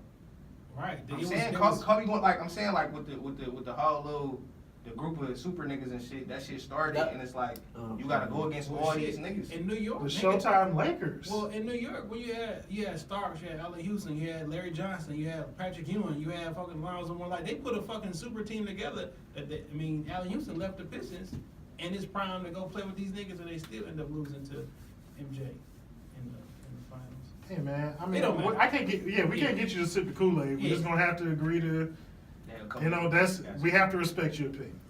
Right. I'm It was- saying it Kobe, was- Kobe going like I'm saying like with the whole little the group of super niggas and shit. That shit started That- and it's like Oh, you gotta go against Well, all shit, these niggas. in New York. The nigga, Showtime Lakers. Well, in New York, when you had Starks, you had Allen Houston, you had Larry Johnson, you had Patrick Ewing, you had fucking Lonzo Moore. Like they put a fucking super team together. Allen Houston left the Pistons in his prime to go play with these niggas, and they still end up losing to MJ in the finals. Hey man, I It mean, don't matter. I can't get. Yeah, we can't get you to sip the Kool-Aid. We're Yeah. just gonna have to agree to. They had a couple You know, of that's guys. we have to respect your opinion.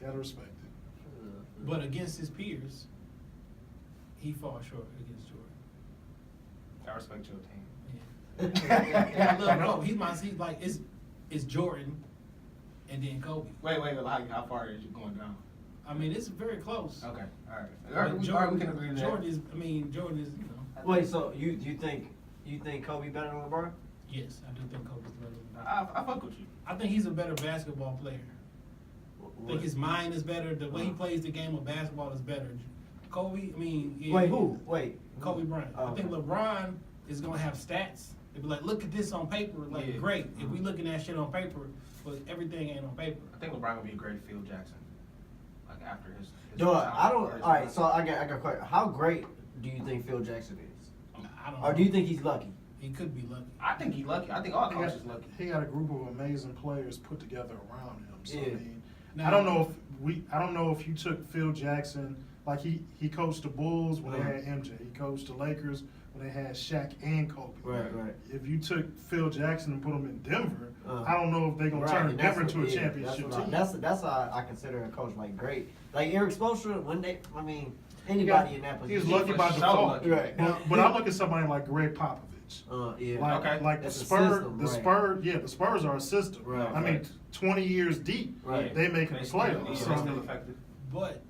Gotta respect it. But against his peers, he falls short against Jordan. I respect your team. Yeah. I love Kobe. He's like it's Jordan, and then Kobe. Wait, like how far is you going down? I mean, it's very close. Okay, all right. But All right, we can agree to that. Jordan is, you know. Wait, so you think Kobe better than LeBron? Yes, I do think Kobe's better than LeBron. I fuck with you. I think he's a better basketball player. I think his mind is better. The way he plays the game of basketball is better. Kobe, yeah, Wait, who? Wait. Kobe Bryant. Oh, I think okay. LeBron is gonna have stats. They'll be like, look at this on paper. Like, Yeah. great. If we looking at shit on paper, but everything ain't on paper. I think LeBron would be a great Phil Jackson. Like after his No, time. I don't. All right, so I got a question. How great do you think Phil Jackson is, I don't know. or do you think he's lucky? He could be lucky. I think he lucky. I think all He coaches got, lucky. he got a group of amazing players put together around him. So Yeah. I mean, Now- I don't know if you took Phil Jackson, like he coached the Bulls when they had MJ. He coached the Lakers when they had Shaq and Kobe. Right. If you took Phil Jackson and put him in Denver, Uh, I don't know if they're gonna Right, turn and that's Denver what- to a yeah, championship team. That's how I consider a coach like great. Like Eric Spoelstra, anybody in that He was position. lucky by For sure default. lucky. Right. But I look at somebody like Greg Popovich. Yeah. Like, Okay. like the That's a Spurs, system, the right. Spurs, yeah, the Spurs are a system. Right. I mean, 20 years deep, Right. they making They the still- playoffs. yeah, So, they I still mean, effective. But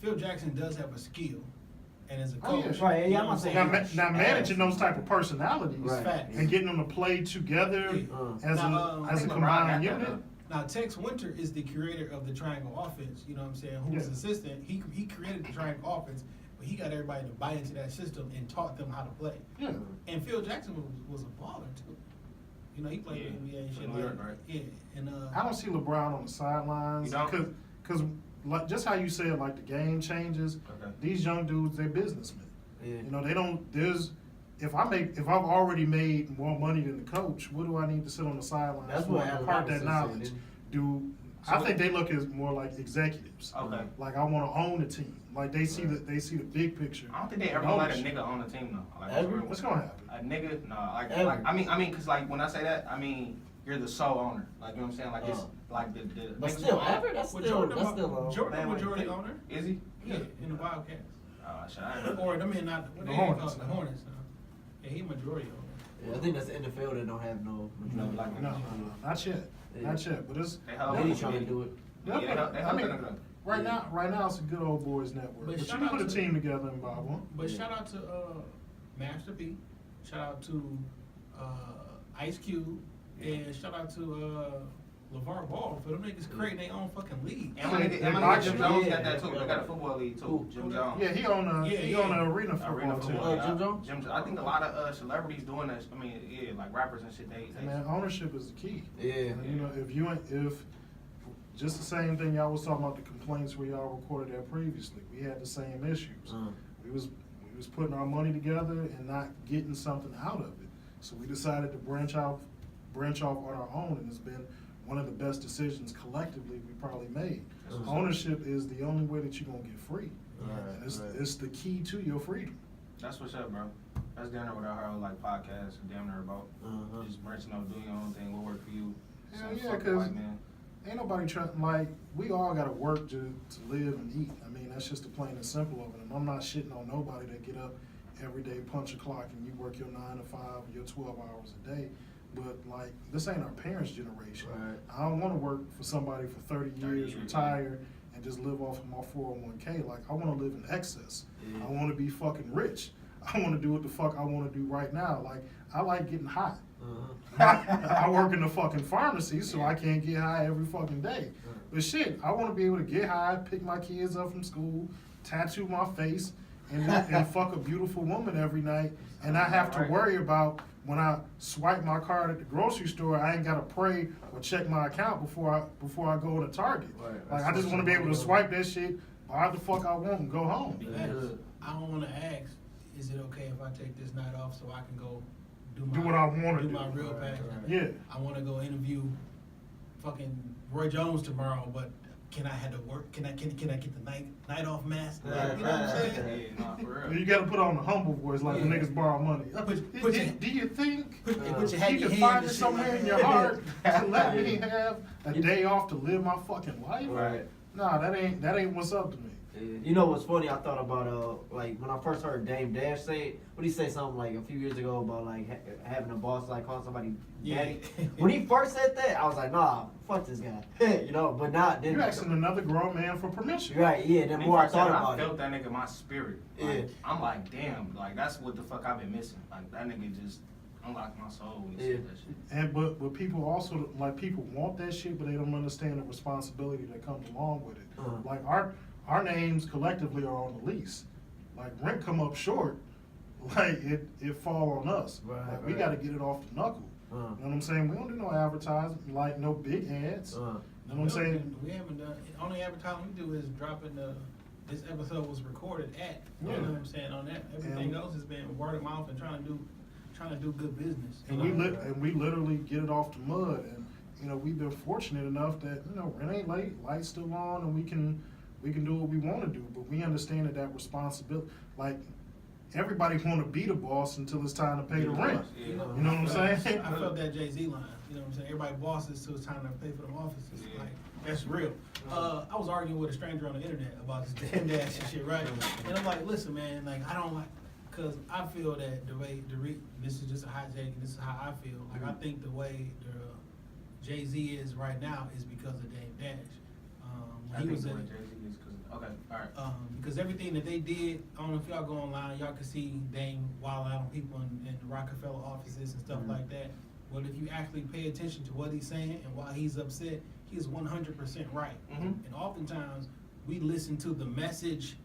Phil Jackson does have a skill, and as a Oh, yeah. coach, Right, yeah, you know I'm what not saying now, much. now managing those type of personalities Right. Facts. and getting them to play together Yeah. as Now, a I think LeBron combined got that, unit. Now, Tex Winter is the creator of the triangle offense, you know what I'm saying, who's Yeah. assistant. He created the triangle offense, but he got everybody to buy into that system and taught them how to play. Yeah. And Phil Jackson was a baller, too. You know, he played in the NBA and For shit New like York, that. right? Yeah, and I don't see LeBron on the sidelines You don't? because like just how you said, like the game changes. Okay. These young dudes, they're businessmen. Yeah. You know, they don't. If I've already made more money than the coach, what do I need to sit on the sidelines That's for what and Allen impart that Iverson knowledge? said, So I what- think they look as more like executives. Okay. Like I want to own the team. Like they see the big picture. I don't think they and ever let a ownership. nigga on the team though. Like, Ever? that's What's real. gonna happen? A nigga, no, Ever. like I mean, cause like when I say that, I mean you're the sole owner. Like you know what I'm saying? Like it's like the But niggas still, who own- ever that's Well, still Jordan, that's still a Jordan man like majority that. owner. Is he? Yeah, in the Wildcats. Oh shit, I didn't know. Or, not, what The they Hornets. call it, the Hornets. Yeah, he majority owner. Yeah, I think that's the NFL that don't have no. No, like- No, not yet, Yeah. not yet. But it's They held They up. trying to do it. Yeah, they helped I mean, the nigga. right now it's a good old boys network. But But you shout can out put a to- team together and buy one. But Yeah. shout out to Master P, shout out to Ice Cube, and shout out to LeVar Ball for them niggas creating their own fucking league. And my They nigga boxing. Jim Jones Yeah. got that too. They got a football league too. Who? Jim Jones. Yeah, he on a Yeah, he yeah. on a arena Arena football team. football. Jim Jones? I think a lot of celebrities doing that. I mean, yeah, like rappers and shit. They And man, ownership is the key. Yeah. You know, if just the same thing y'all was talking about the complaints where y'all recorded that previously, we had the same issues. We was putting our money together and not getting something out of it. So we decided to branch off on our own, and it's been one of the best decisions collectively we probably made. That's what's up. Ownership is the only way that you're gonna get free. Right, And it's, right. it's the key to your freedom. That's what's up, bro. That's damn near what our whole like podcast damn near about. Uh-huh. Just branching out, doing your own thing. What work for you? Hell Some yeah, fucking 'cause- white man. Ain't nobody trying, like, we all gotta work to live and eat. I mean, that's just the plain and simple of it. And I'm not shitting on nobody that get up every day, punch a clock, and you work your 9 to 5, your 12 hours a day. But, like, this ain't our parents' generation. Right. I don't wanna work for somebody for 30 years, retire, and just live off of my 401k. Like, I wanna live in excess. Yeah. I wanna be fucking rich. I wanna do what the fuck I wanna do right now. Like, I like getting high. I work in the fucking pharmacy, so I can't get high every fucking day. But shit, I want to be able to get high, pick my kids up from school, tattoo my face, and fuck a beautiful woman every night, and not have to worry about when I swipe my card at the grocery store, I ain't gotta pray or check my account before I go to Target. Right. Like I just want to be able to swipe that shit, buy the fuck I want, and go home. Good. I don't want to ask, is it okay if I take this night off so I can go Do what I wanna do do. my real Right, passion? right. Yeah. I want to go interview fucking Roy Jones tomorrow, but can I have to work? Can I get the night off mask? Like, Right, you know what I'm right, saying? Yeah, nah, for real. You gotta put on the humble voice like when Yeah. niggas borrow money. Put your- Do you think Put your you your can hand find and it shit somewhere like in that. your heart to let me have a day off to live my fucking life? Right. Nah, that ain't what's up to me. You know what's funny? I thought about like when I first heard Dame Dash say it. What did he say something like a few years ago about like having a boss like calling somebody daddy? Yeah. When he first said that, I was like, nah, fuck this guy, you know. But not then. You asking another grown man for permission. Right? Yeah. Then When more I he first said thought it, about I felt it. that nigga in my spirit. Yeah. Like, I'm like, damn, like that's what the fuck I've been missing. Like that nigga just unlocked my soul and Yeah. shit, that shit. And but people also like people want that shit, but they don't understand the responsibility that comes along with it. Uh-huh. Like our names collectively are on the lease. Like rent come up short, like it fall on us. Right, Like we right. got to get it off the knuckle. Uh, You know what I'm saying? We don't do no advertising, like no big ads. uh, You know what I'm saying? We haven't done. Only advertising we do is dropping the. This episode was recorded at. You Yeah. know what I'm saying? On that, everything And- else has been word of mouth and trying to do good business. And we literally get it off the mud. And you know we've been fortunate enough that you know rent ain't late, lights still on, and we can do what we want to do. But we understand that responsibility, like everybody want to be the boss until it's time to pay the rent. Yeah. You know what I'm saying? I felt that Jay-Z line. You know what I'm saying? Everybody bosses till it's time to pay for them offices. Yeah. Like, that's real. I was arguing with a stranger on the internet about this damn dash and shit, right? And I'm like, listen, man, like, I don't like, cause I feel that this is just a hot take, and this is how I feel. Like, I think the way Jay-Z is right now is because of Dame Dash. I He think was the in way it. Jay-Z is 'cause- okay, all right. Because everything that they did, I don't know if y'all go online, y'all can see Dame wild out on people in the Rockefeller offices and stuff like that. Well, if you actually pay attention to what he's saying and why he's upset, he is 100% right. Mhm. And oftentimes, we listen to the message,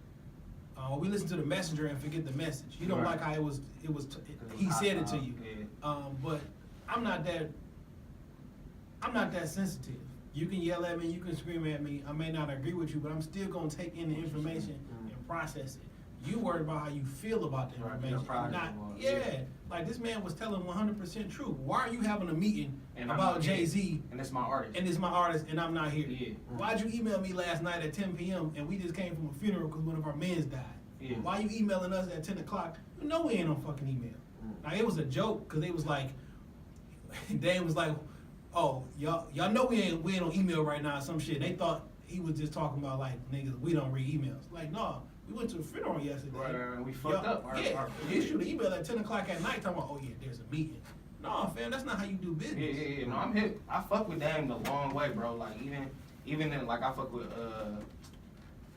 we listen to the messenger and forget the message. You don't Right. like how he said it to you. But I'm not that sensitive. You can yell at me, you can scream at me. I may not agree with you, but I'm still gonna take in the information and process it. You worried about how you feel about the Right, information, your pride not is more- yeah. yeah. Like this man was telling 100% truth. Why are you having a meeting And I'm about not here. Jay-Z And it's my artist. and it's my artist and I'm not here? Yeah. Why'd you email me last night at 10 p.m. and we just came from a funeral because one of our mans died? Yeah. Why you emailing us at 10 o'clock? You know we ain't on fucking email. Now it was a joke because they was like, Dame was like, oh y'all know we ain't on email right now or some shit. They thought he was just talking about like niggas we don't read emails. Like no, we went to a funeral yesterday. Right, we fucked Y'all- up. Yeah, you shoot an email at 10 o'clock at night talking about oh yeah there's a meeting. No fam, that's not how you do business. Yeah. No, I'm hip. I fuck with Dame the long way, bro. Like even in, like I fuck with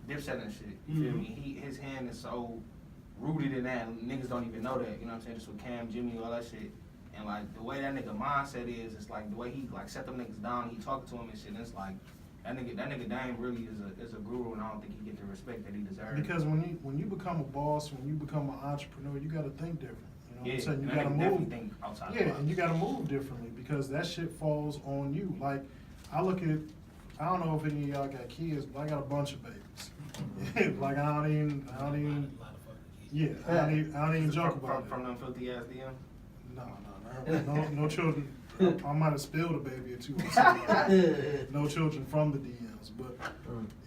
Dipset and shit. You feel Mhm. me? His hand is so rooted in that. And niggas don't even know that. You know what I'm saying? Just with Cam, Jimmy, all that shit. And like the way that nigga mindset is, it's like the way he like set them niggas down. He talking to them and shit. And it's like that nigga Dame really is a guru, and I don't think he get the respect that he deserves. Because when you become a boss, when you become an entrepreneur, you got to think different. You know what I'm saying? You and got to that nigga definitely move. think outside the Yeah, box. and you got to move differently because that shit falls on you. Like I look at, I don't know if any of y'all got kids, but I got a bunch of babies. Like I don't even, A lot of fucking kids. yeah, I don't even joke about from it. them filthy ass DM. No children. I might have spilled a baby or two. Or something. No children from the DMs, but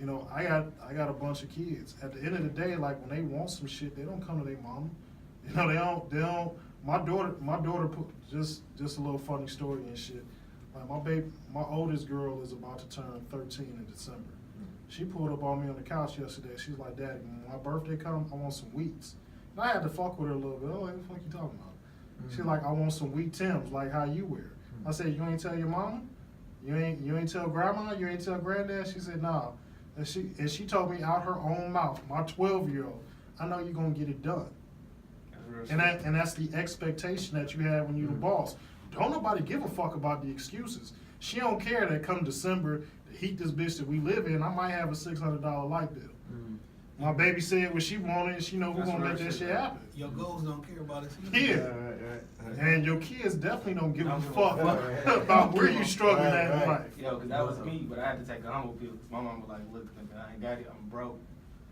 you know, I got a bunch of kids. At the end of the day, like when they want some shit, they don't come to their mama. You know, they don't. My daughter put just a little funny story and shit. Like my oldest girl is about to turn 13 in December. She pulled up on me on the couch yesterday. She's like, "Daddy, when my birthday comes, I want some wheats." And I had to fuck with her a little bit. Oh, what the fuck you talking about? She's like, "I want some wheat Tims, like how you wear." I said, "You ain't tell your mama? You ain't tell grandma? You ain't tell granddad?" She said, "Nah." And she told me out her own mouth, my 12-year-old, "I know you're gonna get it done." That's real shit. And that's the expectation that you have when you're the boss. Don't nobody give a fuck about the excuses. She don't care that come December, the heat this bitch that we live in, I might have a $600 light bill. My baby said what she wanted, she know who That's gonna make real that shit, shit bro. happen. Your goals don't care about us. Yeah. Right. And your kids definitely don't give a Don't give a fuck fuck. about where you struggling Right, at in right. life. Yo, cause that was me, but I had to take a humble pill. Cause my mom was like, "Look, nigga, I ain't got it. I'm broke,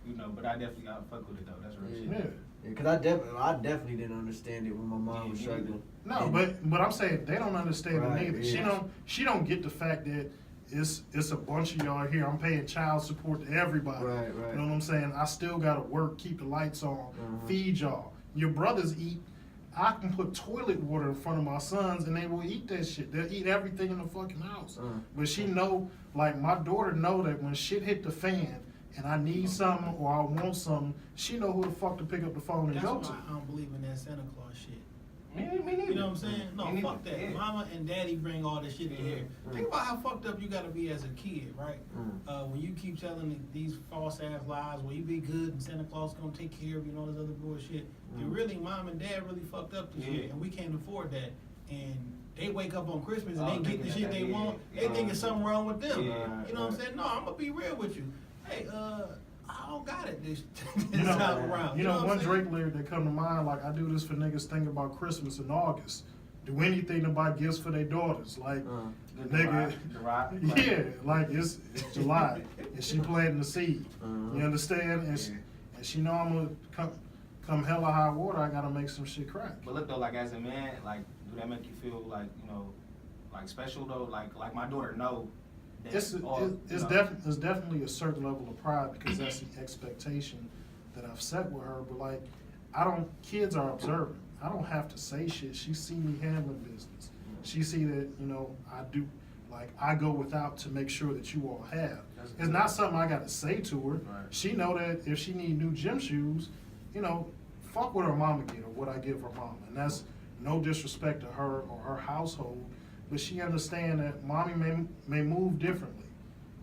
you know." But I definitely gotta fuck with it though. That's real Yeah. shit. Yeah. Cause I definitely didn't understand it when my mom was Yeah, me neither. struggling. No, And- but I'm saying they don't understand Right, it neither. yeah. She don't get the fact that it's a bunch of y'all here. I'm paying child support to everybody. Right. You know what I'm saying? I still gotta work, keep the lights on, feed y'all. Your brothers eat. I can put toilet water in front of my sons and they will eat that shit. They'll eat everything in the fucking house. But she know, like my daughter know that when shit hit the fan and I need something or I want something, she know who the fuck to pick up the phone and That's go why to. I don't believe in that Santa Claus shit. Me neither. You know what I'm saying? No, Me neither. fuck that. Yeah. Mama and daddy bring all this shit to Yeah. here. Think about how fucked up you gotta be as a kid, right? When you keep telling these false ass lies, well, you be good and Santa Claus gonna take care of you and all this other bullshit. And really, mom and dad really fucked up the Yeah. shit, and we can't afford that. And they wake up on Christmas and Oh, they get thinking the that shit they- they want. yeah. They think it's something wrong with them. Yeah. You know what I'm saying? No, I'm gonna be real with you. Hey, I don't got it this You know, time around. You know, what one I'm saying? Drake lyric that come to mind, like I do this for niggas think about Christmas in August. Do anything to buy gifts for their daughters. Like, The nigga, ride. yeah, like it's July and she planting the seed. You understand? And, Yeah. and she know I'm gonna come hella high water, I gotta make some shit crack. But look though, like as a man, like do that make you feel like like special though? Like my daughter know. That It's all, it's definitely a certain level of pride because that's the expectation that I've set with her. But like, kids are observant. I don't have to say shit. She see me handling business. She see that, I do, like, I go without to make sure that you all have. That's It's good. not something I gotta say to her. Right. She know that if she need new gym shoes, fuck what her mama get or what I give her mama. And that's no disrespect to her or her household, but she understand that mommy may move differently.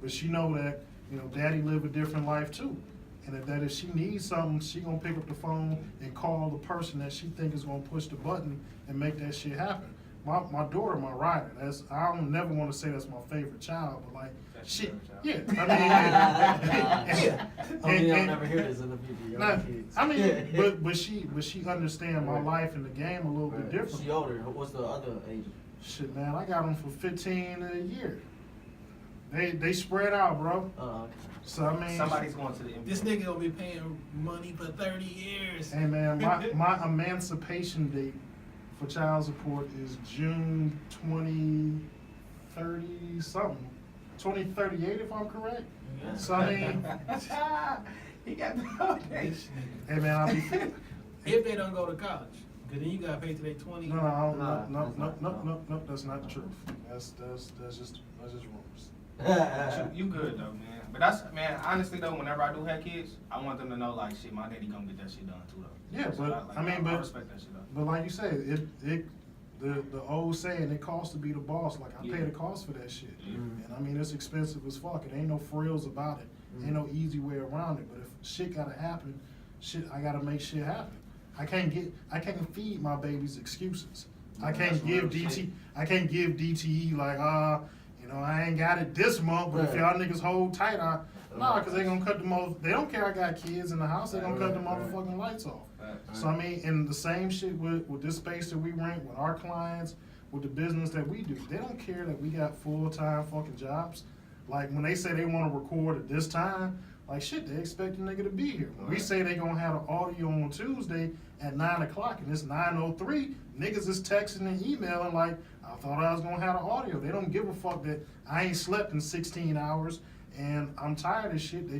But she know that, daddy live a different life too. And that if she needs something, she gonna pick up the phone and call the person that she think is gonna push the button and make that shit happen. My daughter, my rider, I don't never wanna say that's my favorite child, but like, That's she, your favorite yeah, I mean, I'll and- never hear this in the future. Y'all Nah, kids. I mean, but she understand my life and the game a little bit Right. different. She older. What's the other age? Shit, man, I got them for 15 a year. They spread out, bro. Okay. So I mean, Somebody's going to the NBA. This nigga gonna be paying money for 30 years. hey man, my emancipation date for child support is June 2030 something, 2038 if I'm correct. Yeah. So I mean, he got the whole day. This nigga. hey man, I'll be. If they don't go to college, cause then you gotta pay till they 20. No, Nah, no, that's not- no, that's not the truth. That's just rumors. You good though, man. But man, honestly though, whenever I do have kids, I want them to know like shit, my daddy gonna get that shit done too though. Yeah, So, but like, I mean, I respect that shit though. But like you said, the old saying, it costs to be the boss. Like I pay Yeah. the cost for that shit, Yeah. and I mean it's expensive as fuck. It ain't no frills about it. Ain't no easy way around it. But if shit gotta happen, I gotta make shit happen. I can't feed my babies excuses. I Yeah, can't that's give real DT. shit. I can't give DTE like I ain't got it this month, but if Right. y'all niggas hold tight, cause they gonna cut the most. They don't care I got kids in the house. They gonna cut the Right. motherfucking lights off. Right. So I mean, and the same shit with this space that we rent, with our clients, with the business that we do. They don't care that we got full-time fucking jobs. Like when they say they wanna record at this time, like shit, they expect the nigga to be here. When we Right. say they gonna have an audio on Tuesday at 9 o'clock and it's 9:03, niggas is texting and emailing like, I thought I was gonna have an audio. They don't give a fuck that I ain't slept in 16 hours and I'm tired of shit. They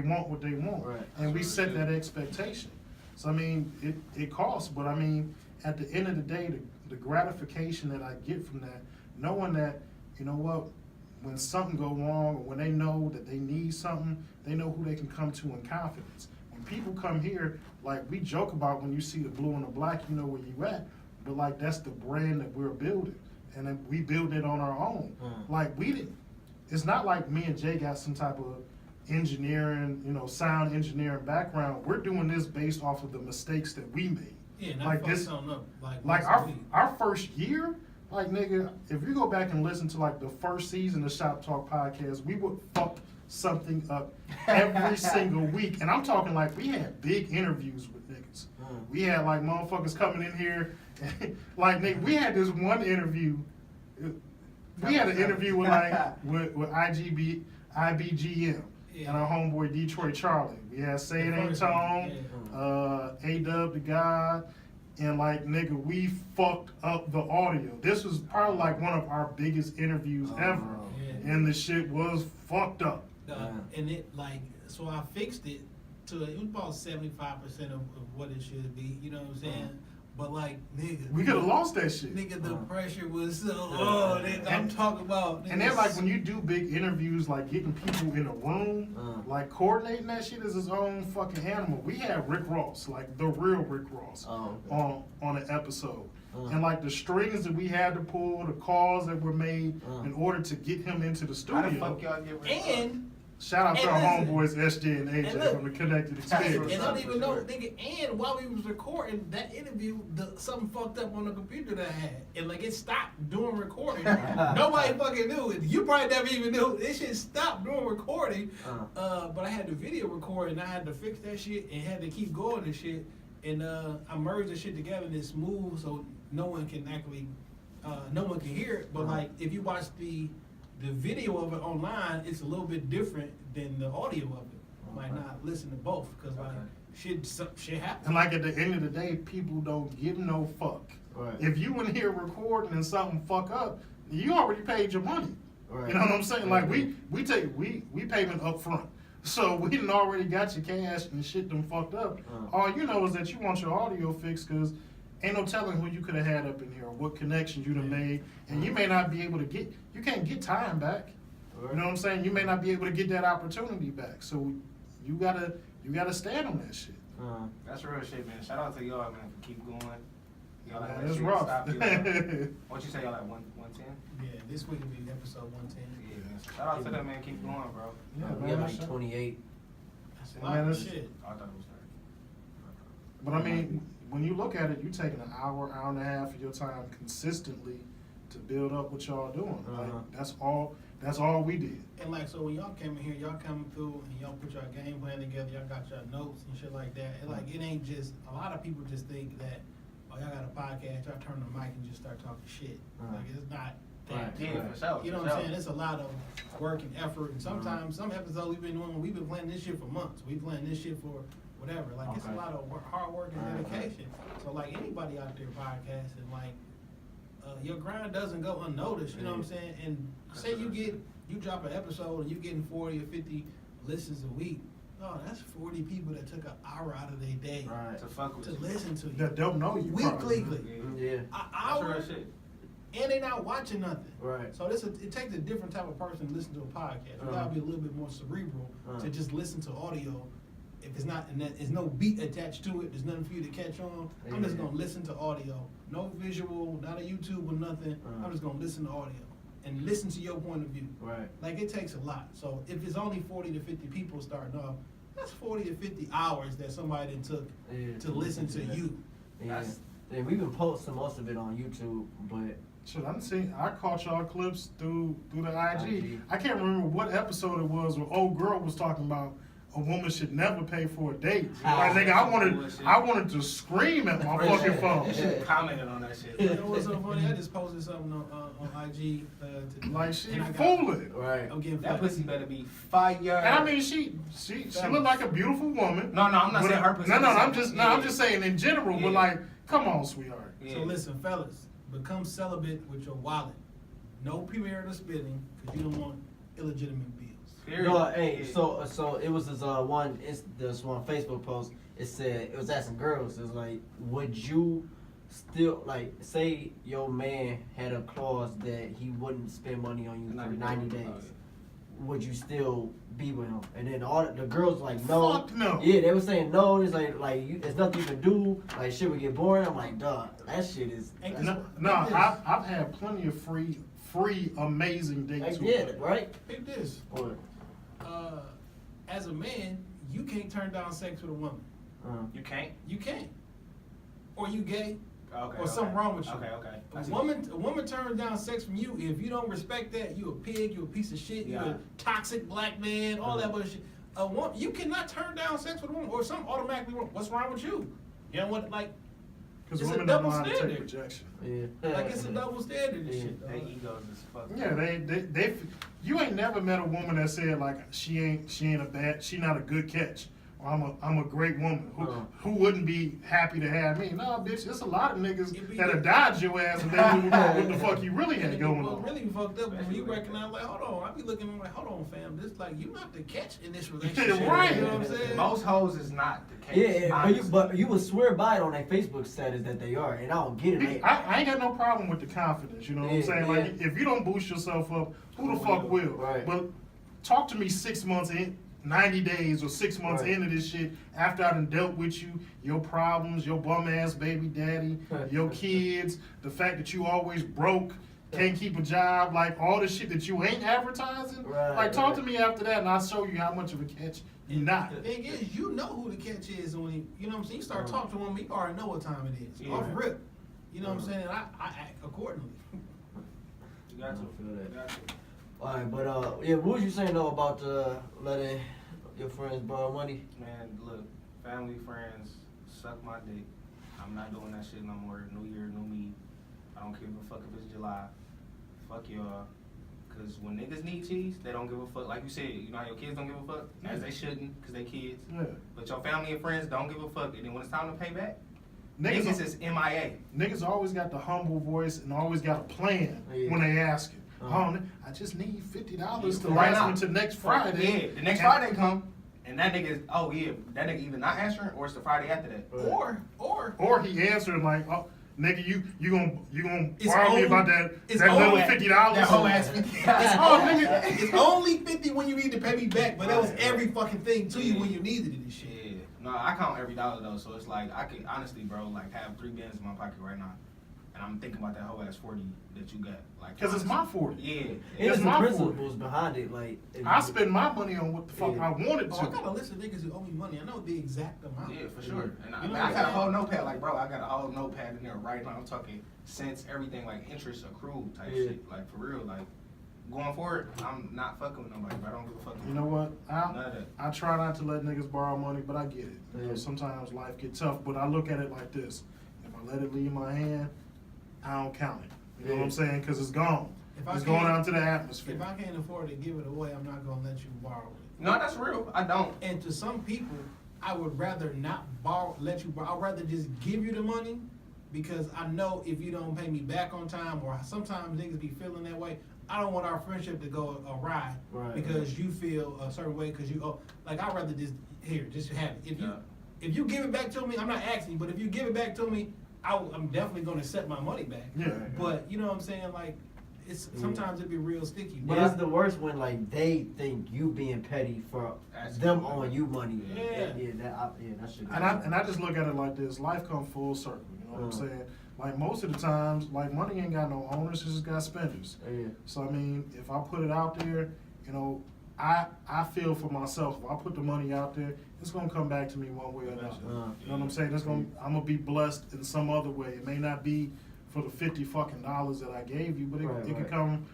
want what they want. Right. And we That's set real that shit. expectation. So I mean, it costs, but I mean, at the end of the day, the gratification that I get from that, knowing that, you know what, when something go wrong, or when they know that they need something, they know who they can come to in confidence. When people come here, like we joke about when you see the blue and the black, you know where you at, but like that's the brand that we're building, and then we build it on our own. Like we didn't. It's not like me and Jay got some type of engineering, sound engineering background. We're doing this based off of the mistakes that we made. Yeah, not Like fuck this- something up. Like Like once a week. our first year, like nigga, if you go back and listen to like the first season of Shop Talk podcast, we would fuck something up every single week. And I'm talking like we had big interviews with niggas. We had like motherfuckers coming in here, like nigga, we had this one interview. We had an interview with like with IBGM and our homeboy Detroit Charlie. We had Say It Ain't Tone, A-Dub the God, and like nigga, we fucked up the audio. This was probably like one of our biggest interviews ever, and the shit was fucked up. And it like, so I fixed it to it was about 75% of what it should be. You know what I'm saying? But like, nigga, We could have lost that shit. nigga, the pressure was so. Oh, nigga, I'm talking about. And then like when you do big interviews, like getting people in a room, like coordinating that shit is his own fucking animal. We had Rick Ross, like the real Rick Ross, on an episode. And like the strings that we had to pull, the calls that were made in order to get him into the How the studio. fuck y'all get rid of And Shout out to our and homeboys SJ and AJ and look, from the Connected Experience. and I don't even know, nigga. And while we was recording that interview, something fucked up on the computer that I had, and like it stopped doing recording. Nobody fucking knew it. You probably never even knew this shit stopped doing recording. But I had the video recording, and I had to fix that shit and had to keep going and shit. And I merged the shit together and it's smooth, so no one can actually, no one can hear it. But like if you watch the video of it online, it's a little bit different than the audio of it. Might not listen to both because like shit happens. And like at the end of the day, people don't give no fuck. Right. If you in here recording and something fuck up, you already paid your money. Right. You know what I'm saying? Like we payment up front. So we done already got your cash and shit done fucked up. All you know is that you want your audio fixed because ain't no telling who you could have had up in here or what connections you done made. And you may not be able to you can't get time back. You know what I'm saying? You may not be able to get that opportunity back. So you gotta stand on that shit. That's real shit, man. Shout out to y'all, man, for keep going. Y'all like Man, that it's shit rough. stop you. What you say, y'all like 110? Yeah, this week will be episode 110. Yeah, man. So shout out to them, man. Keep going, bro. Yeah, We man, got like shout- 28. That's a Man, lot of it's- shit. I thought it was 30. But I mean, when you look at it, you taking an hour and a half of your time consistently to build up what y'all doing. Like that's all we did. And like, so when y'all came in here, y'all coming through and y'all put your game plan together, y'all got your notes and shit like that. And like, it ain't just, a lot of people just think that, oh, y'all got a podcast, y'all turn the mic and just start talking shit. Like, it's not that. Yeah, for sure. You know for what I'm sure. saying? It's a lot of work and effort. And sometimes, some episodes we've been doing, we've been planning this shit for months. We've planned this shit for whatever. Like, it's a lot of hard work and dedication. So like, anybody out there podcasting, like, your grind doesn't go unnoticed, you know what I'm saying? And say you drop an episode and you getting 40 or 50 listens a week. Oh, that's 40 people that took an hour out of their day Right. To fuck with to you. listen to you. That don't know you. Weekly. Yeah. An That's hour, real shit. and they not watching nothing. Right. So it takes a different type of person to listen to a podcast. You gotta be a little bit more cerebral to just listen to audio. If it's not, and there's no beat attached to it, there's nothing for you to catch on. I'm just gonna listen to audio, no visual, not a YouTube or nothing. I'm just gonna listen to audio and listen to your point of view. Right. Like it takes a lot. So if it's only 40 to 50 people starting off, that's 40 to 50 hours that somebody then took to listen to you. Yeah. And we've been posting most of it on YouTube, but Shit, I caught y'all clips through the IG. IG. I can't remember what episode it was where old girl was talking about a woman should never pay for a date. Like nigga, I wanted to scream at my fucking phone. You should have commented on that shit. You know what's so funny? I just posted something on IG. Like she and I got- fooling. right. I'm getting That flack. pussy better be fire. And I mean, she looked like a beautiful woman. No, I'm not But- saying her pussy. No, I'm just saying in general. Yeah. But like, come on, sweetheart. Yeah. So listen, fellas, become celibate with your wallet. No premarital spending, because you don't want illegitimate bills. Period. No, hey, Yeah. so it was this one Facebook post. It said it was asking girls. It was like, would you still like say your man had a clause that he wouldn't spend money on you for 90 days? Oh, yeah. Would you still be with him? And then all the girls like no. Fuck no. Yeah, they were saying no. It's like there's nothing you can do. Like shit would get boring. I'm like, dog, that shit is. Ain't that's- No, I've had plenty of free amazing dates. Like, with yeah, her. right. Pick this. Or, As a man, you can't turn down sex with a woman. You can't. You can't. Or you gay, Okay, or something wrong with you. Okay, okay. I A see. woman turns down sex from you if you don't respect that. You a pig. You a piece of shit. You Yeah. a toxic black man. All that bullshit. A woman, you cannot turn down sex with a woman or something automatically wrong. What's wrong with you? You know what? Like, Because It's a women don't know double how to take standard. rejection. Yeah. like it's a double standard and shit. They dog. egos is fucked. Yeah, they you ain't never met a woman that said like she ain't a bad, she not a good catch. Or I'm a great woman who wouldn't be happy to have me. No, bitch, there's a lot of niggas It be- that'll dodge your ass and they knew what the fuck you really And had it going be on. really fucked up when you Especially recognize, like, hold on, I be looking like, hold on, fam, this like you not the catch in this relationship. Right. You know what I'm saying? Most hoes is not the case. Yeah, honestly. but you would swear by it on their Facebook status that they are, and I don't get it. I ain't got no problem with the confidence, you know what I'm Yeah, saying? yeah. Like, if you don't boost yourself up, who the Who fuck will? will? Right. But talk to me 6 months in, 90 days or 6 months Right. into this shit, after I done dealt with you, your problems, your bum ass baby daddy, your kids, the fact that you always broke, can't keep a job, like all the shit that you ain't advertising. Right, Like, talk right. to me after that and I'll show you how much of a catch you not. The thing is, you know who the catch is when you know what I'm saying. You start talking to a woman, you already know what time it is. Yeah. Off rip, you know what I'm saying. And I act accordingly. You got to. I feel that. You got to. Alright, but yeah, what was you saying though about letting your friends borrow money? Man, look, family, friends, suck my dick. I'm not doing that shit no more. New year, new me. I don't give a fuck if it's July. Fuck y'all. Cause when niggas need cheese, they don't give a fuck. Like you said, you know how your kids don't give a fuck? As they shouldn't, cause they kids. Yeah. But your family and friends don't give a fuck. And then when it's time to pay back, Niggas, niggas is MIA. niggas always got the humble voice and always got a plan Yeah. when they ask it. Uh-huh. I just need $50 to Right last now. me to next Friday. Yeah, the next And- Friday come, and that nigga, oh yeah, that nigga either not answering or it's the Friday after that. Right. Or Or he answered like, "Oh, nigga, you gonna It's borrow me only- about that it's little only- $50?" That whole ass 50. it's only, it's only 50 when you need to pay me back, but that was Right. every fucking thing to you when you needed it and shit. Yeah. No, I count every dollar though, so it's like I could honestly, bro, like have 3 bands in my pocket right now, and I'm thinking about that whole ass 40 that you got, like. Because it's my 40. Yeah. And It's it's the my principles behind it, like if I you- spend my money on what the fuck Yeah. I wanted Oh, I got to. a list of niggas who owe me money. I know the exact amount. Yeah, for sure. And I, You know I what got a I'm whole saying? notepad, like, bro, I got a whole notepad in there right now. I'm talking cents, everything, like interest accrued type Yeah. shit, like for real, like. Going forward, I'm not fucking with nobody, bro. I don't give a fuck. You know what? None of that. I try not to let niggas borrow money, but I get it. You know, Yeah. sometimes life get tough, but I look at it like this: if I let it leave my hand, I don't count it. You know what I'm Yeah. saying? Because it's gone. If I It's going can't- out to the atmosphere. If I can't afford to give it away, I'm not gonna let you borrow it. No, that's real. I don't. And to some people, I would rather not let you borrow. I'd rather just give you the money because I know if you don't pay me back on time, or sometimes niggas be feeling that way. I don't want our friendship to go awry Right, because you feel a certain way because you owe. Like I'd rather just just have it. Yeah. If you give it back to me, I'm not asking, but if you give it back to me, I'm definitely gonna set my money back. Yeah. But you know what I'm saying, like. Sometimes it be real sticky. But it's the worst when like they think you being petty for Asking them for money. owing you money. Yeah. That should. And I just look at it like this: life come full circle. You know what I'm saying? Like most of the times, like money ain't got no owners; it just got spenders. Yeah. So I mean, if I put it out there, you know, I feel for myself. If I put the money out there, it's gonna come back to me one way or another. You know what I'm saying? I'm gonna be blessed in some other way. It may not be for the $50 fucking that I gave you, but it Right, could right. come.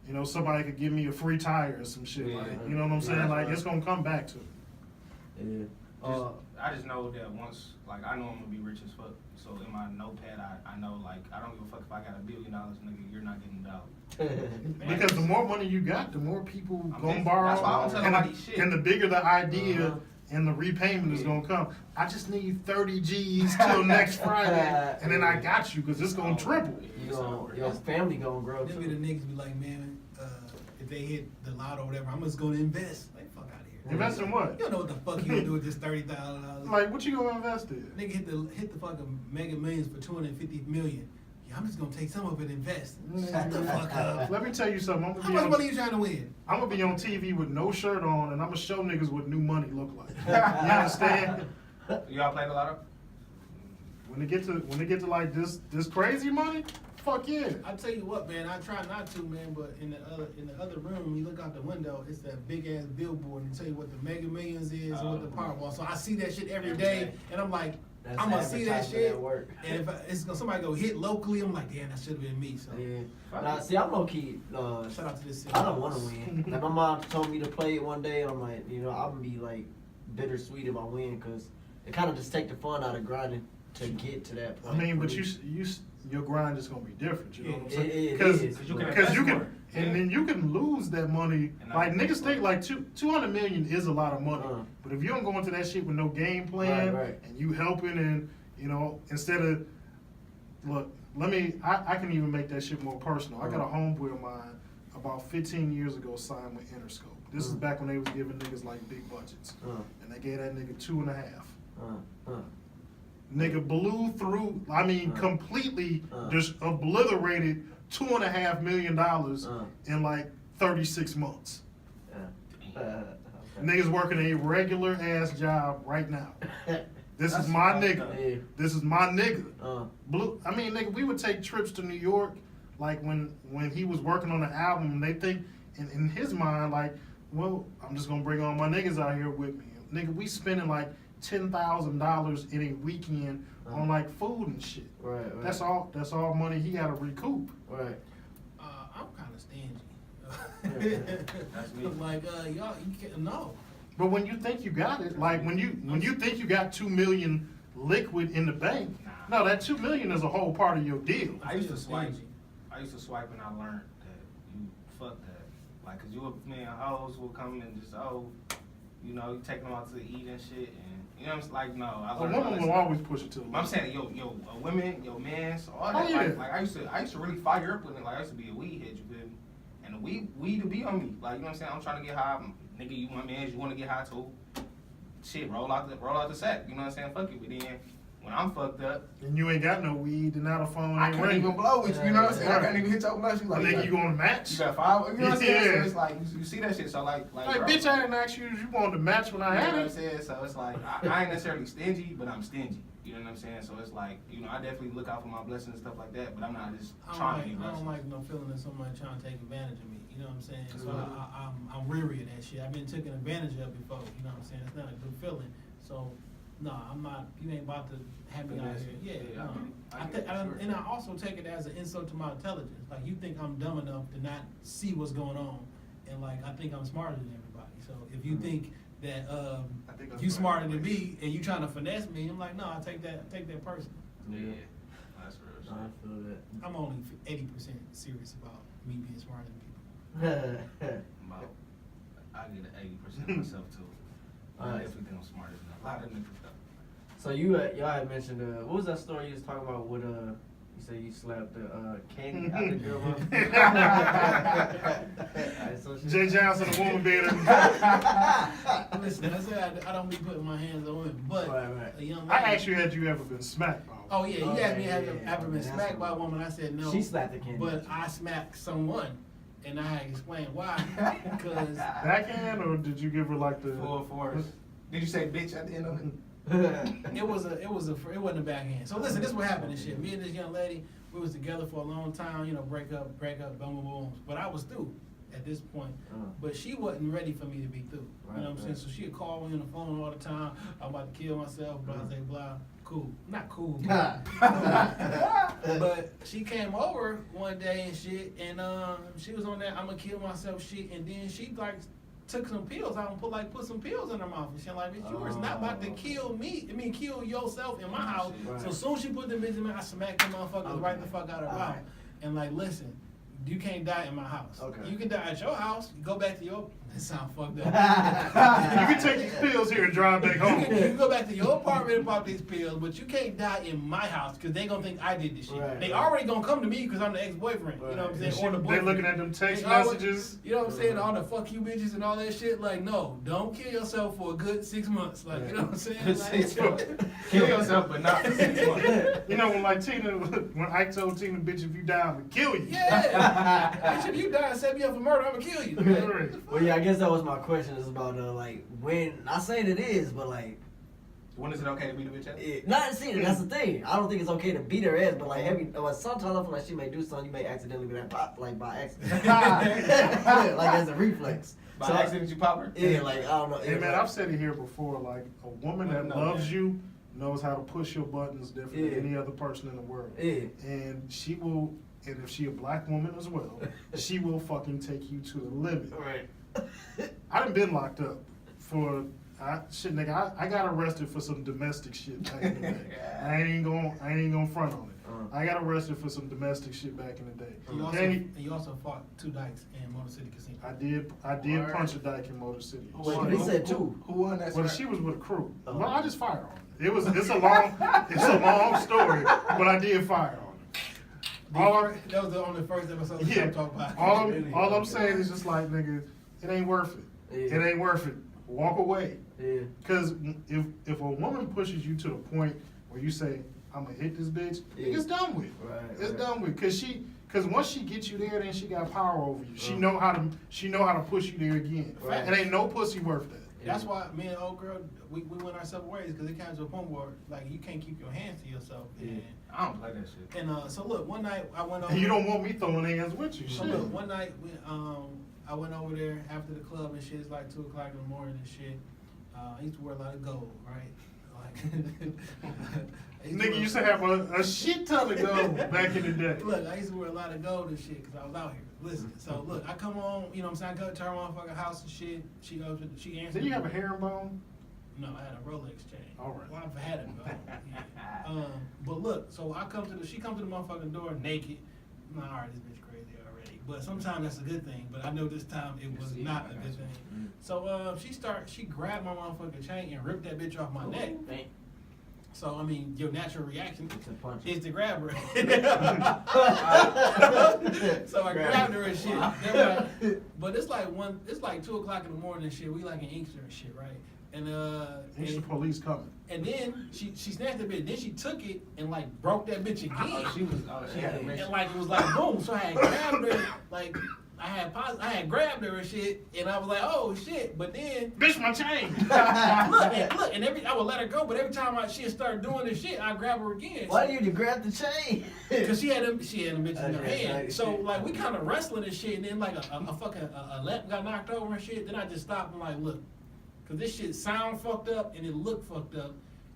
You know, somebody could give me a free tire or some shit. Yeah. Like, you know what I'm saying? Yeah, Like right. it's gonna come back to me. Yeah. I just know that once, like, I know I'm gonna be rich as fuck. So in my notepad, I know, like, I don't give a fuck if I got $1 billion, nigga. You're not getting $1. Because the more money you got, the more people I'm gonna busy. borrow, That's why I don't tell and, nobody shit. and the bigger the idea Uh-huh. and the repayment is Yeah. gonna come. I just need 30 G's till next Friday, and then I got you because it's gonna triple. Your family gonna grow Then be the too. niggas be like, man, if they hit the lotto or whatever, I'm just gonna invest. Like, fuck out of here. Invest in what? You don't know what the fuck you gonna do with this $30,000. Like, what you gonna invest in? Nigga hit the fucking Mega Millions for 250 million. Yeah, I'm just gonna take some of it and invest. Shut the fuck up. Let me tell you something. How much money you trying to win? I'm gonna be on TV with no shirt on, and I'm gonna show niggas what new money look like. You understand? Y'all play the lotto? When they get to like this crazy money, Fuck yeah. I tell you what, man, I try not to, man, but in the other room, you look out the window, it's that big ass billboard and tell you what the Mega Millions is and what the Powerball. So I see that shit every day, and I'm like, That's I'm gonna see that advertisement shit. at work. And if somebody go hit locally, I'm like, damn, that should have been me. So Yeah. Nah, see, I'm low key. shout out to this city. I don't want to win. Like my mom told me to play it one day, and I'm like, I'm gonna be like bittersweet if I win, cause it kind of just take the fun out of grinding to get to that I point. mean, but your grind is gonna be different. You know what I'm saying? It Because is. you can Because you invest can, more. and then you can lose that money. And Like I- niggas think like 200 million is a lot of money, Uh. but if you don't go into that shit with no game plan Right. and you helping and instead of look, I can even make that shit more personal. I got a homeboy of mine about 15 years ago signed with Interscope. This is back when they was giving niggas like big budgets, and they gave that nigga 2.5. Nigga blew through, completely just obliterated $2.5 million in like 36 months. Okay. Niggas working a regular ass job right now. This is my nigga. Yeah. This is my nigga. Blue. Nigga, we would take trips to New York, like when he was working on the album, and they think in his mind, like, well, I'm just gonna bring all my niggas out here with me. Nigga, we spending like $10,000 in a weekend on like food and shit. Right. That's all money he gotta recoup. Right. I'm kind of stingy. That's me. Like, y'all, you can't, no. But when you think you got it, like when you think you got 2 million liquid in the bank, no, that 2 million is a whole part of your deal. I used to Still swipe. stingy. I used to swipe, and I learned that you fuck that. Like, cause hoes will come and just you take them out to eat and shit, and I'm like, no. I A learned woman my will lesson. always push it to the I'm limit. saying, a women, mans, all Oh, that. yeah. Like I used to really fire up with it. Like I used to be a weed head, you feel me? And the weed to be on me. Like, you know what I'm saying? I'm trying to get high. Nigga, you my mans, you want to get high too? Shit, roll out the sack. You know what I'm saying? Fuck it. But then when I'm fucked up, And you ain't got no weed, and now the phone I ain't can't even ringing. blow with you. You know what I'm saying? I Right. can't even hit your blush. You like, Nigga, you gonna match? you got 5. You know what I'm saying? Yeah. So it's like you see that shit. So like Like, bro, bitch, I didn't ask you if you wanted to match when I you know had what I'm it. saying? So it's like I ain't necessarily stingy, but I'm stingy. You know what I'm saying? So it's like, I definitely look out for my blessings and stuff like that, but I'm not just trying to be I blessed. don't like no feeling that somebody trying to take advantage of me. You know what I'm saying? So Mhm. I'm weary of that shit. I've been taken advantage of before. You know what I'm saying? It's not a good feeling. So no, I'm not. You ain't about to have me out here. Yeah, no. And I also take it as an insult to my intelligence. Like, you think I'm dumb enough to not see what's going on, and like I think I'm smarter than everybody. So if you think that I think I'm you smarter smarter than than me and you trying to finesse me, I'm like, no, I take that person. Yeah, that's real shit. I feel that. I'm only 80% serious about me being smarter than people. About, I get an 80% myself too. I Alright. definitely think I'm smarter than a lot of niggas though. So y'all had mentioned what was that story you was talking about with you said you slapped the candy out the girl mouth? Alright, so she- Jay Johnson, a woman being Listen, I said I don't be putting my hands on women, but Right. a young lady. I asked you, had you ever been smacked by a Oh woman? yeah, you Oh, asked me yeah, have yeah, you yeah. ever been That's smacked by a what- woman. I said no. She slapped the candy. But I smacked someone, and I had to explain why. Because Backhand, or did you give her like the... Full force. Did you say bitch at the end of it? it wasn't a backhand. So listen, this is what happened and shit. Me and this young lady, we was together for a long time, break up, boom, boom, boom. But I was through at this point. But she wasn't ready for me to be through. You know what I'm saying? Right. So she'd call me on the phone all the time. I'm about to kill myself, blah, blah, blah. Cool. Not cool. But she came over one day and shit, and she was on that I'm gonna kill myself shit, and then she like took some pills out and put some pills in her mouth and shit like, bitch, you was not about to kill me. I mean, kill yourself in my house. Right. So soon as she put the bitch in my, I smacked the motherfucker right the fuck out of her mouth. Alright. And like, listen, you can't die in my house. Okay. You can die at your house. You go back to your. That sound fucked up. You can take these pills here and drive back You home. can go back to your apartment and pop these pills, but you can't die in my house because they gonna think I did this shit. Right, They right. already gonna come to me because I'm the ex-boyfriend. You know what I'm saying? Or the They boyfriend. looking at them text They always- messages. You know what I'm saying? All the fuck you bitches and all that shit. Like, no, don't kill yourself for a good 6 months. Like, you know what I'm saying? Like, Kill yourself, but not for 6 months. You know, when Ike told Tina, bitch, if you die, I'm gonna kill you. yeah. Bitch, if you die and set me up for murder, I'm gonna kill you. Like, Right. Well, yeah, I guess that was my question. Is about like when. Not saying it is, but like When is it okay to beat a bitch up? Yeah, not see, that's the thing. I don't think it's okay to beat her ass, but like sometimes I feel like she may do something, you may accidentally be like pop, like by accident, like as a reflex. By So, accident, you pop her? Yeah, like I don't know. Hey it's man, like- I've said it here before. Like a woman that No, loves man. you knows how to push your buttons different Yeah. than any other person in the world. Yeah. And she will, and if she a black woman as well, she will fucking take you to the limit. Right. I done been locked up for nigga. I got arrested for some domestic shit back in the day. I ain't gonna front on it. I got arrested for some domestic shit back in the day. You also fought 2 dykes in Motor City Casino. I did Word. punch a dyke in Motor City. Wait, he said 2. Who won that? Well, smack? she was with a crew. Oh. Well, I just fired on her. It's a long story, but I did fire on her. That was on the first episode of Yeah. Talk About. All I'm saying is just like, nigga, it ain't worth it. Yeah. It ain't worth it. Walk away. Yeah. Cause if a woman pushes you to the point where you say, I'm gonna hit this bitch, Yeah. it's done with. Right, It's right. done with. Cause once she gets you there, then she got power over you. She Uh. know how to push you there again. Right. It ain't no pussy worth that. That's why me and old girl, we went our separate ways because it came to a point where like you can't keep your hands to yourself. Yeah. I don't play that shit. And so look, one night I went over. And you don't want me throwing hands with you. So Shit. look, one night I went over there after the club and shit. It's like 2 o'clock in the morning and shit. I used to wear a lot of gold, right? Like, I used to Nigga wear- used to have a shit ton of gold back in the day. Look, I used to wear a lot of gold and shit because I was out here. Listen, so look, I come on, you know what I'm saying? I go to her motherfucking house and shit. She goes, she answers. Did you have a herringbone? No, I had a Rolex chain. All right. Well, I've had it, yeah. But look, so she comes to the motherfucking door naked. I'm like, all right, this bitch crazy already. But sometimes that's a good thing. But I know this time it was See, not I a got good you. thing. So she grabbed my motherfucking chain and ripped that bitch off my neck. So I mean, your natural reaction It's a punch. is to grab her. So I grabbed her and shit. Then but it's like 2 o'clock in the morning and shit. We like in Inkster and shit, right? And Ain't the police coming? and then she snatched that bitch. Then she took it and like broke that bitch again. She had a And mission. like it was like boom. So I had grabbed her, like I had grabbed her and shit, and I was like, oh shit. But then Bitch, my chain! look, and I would let her go, but every time she'd start doing this shit, I grab her again. Why do you grab the chain? Cause she had them bitches in her Okay, hand. right, So shit. like we kind of wrestling and shit, and then like a fucking a lamp got knocked over and shit. Then I just stopped and like, look, cause this shit sound fucked up and it look fucked up,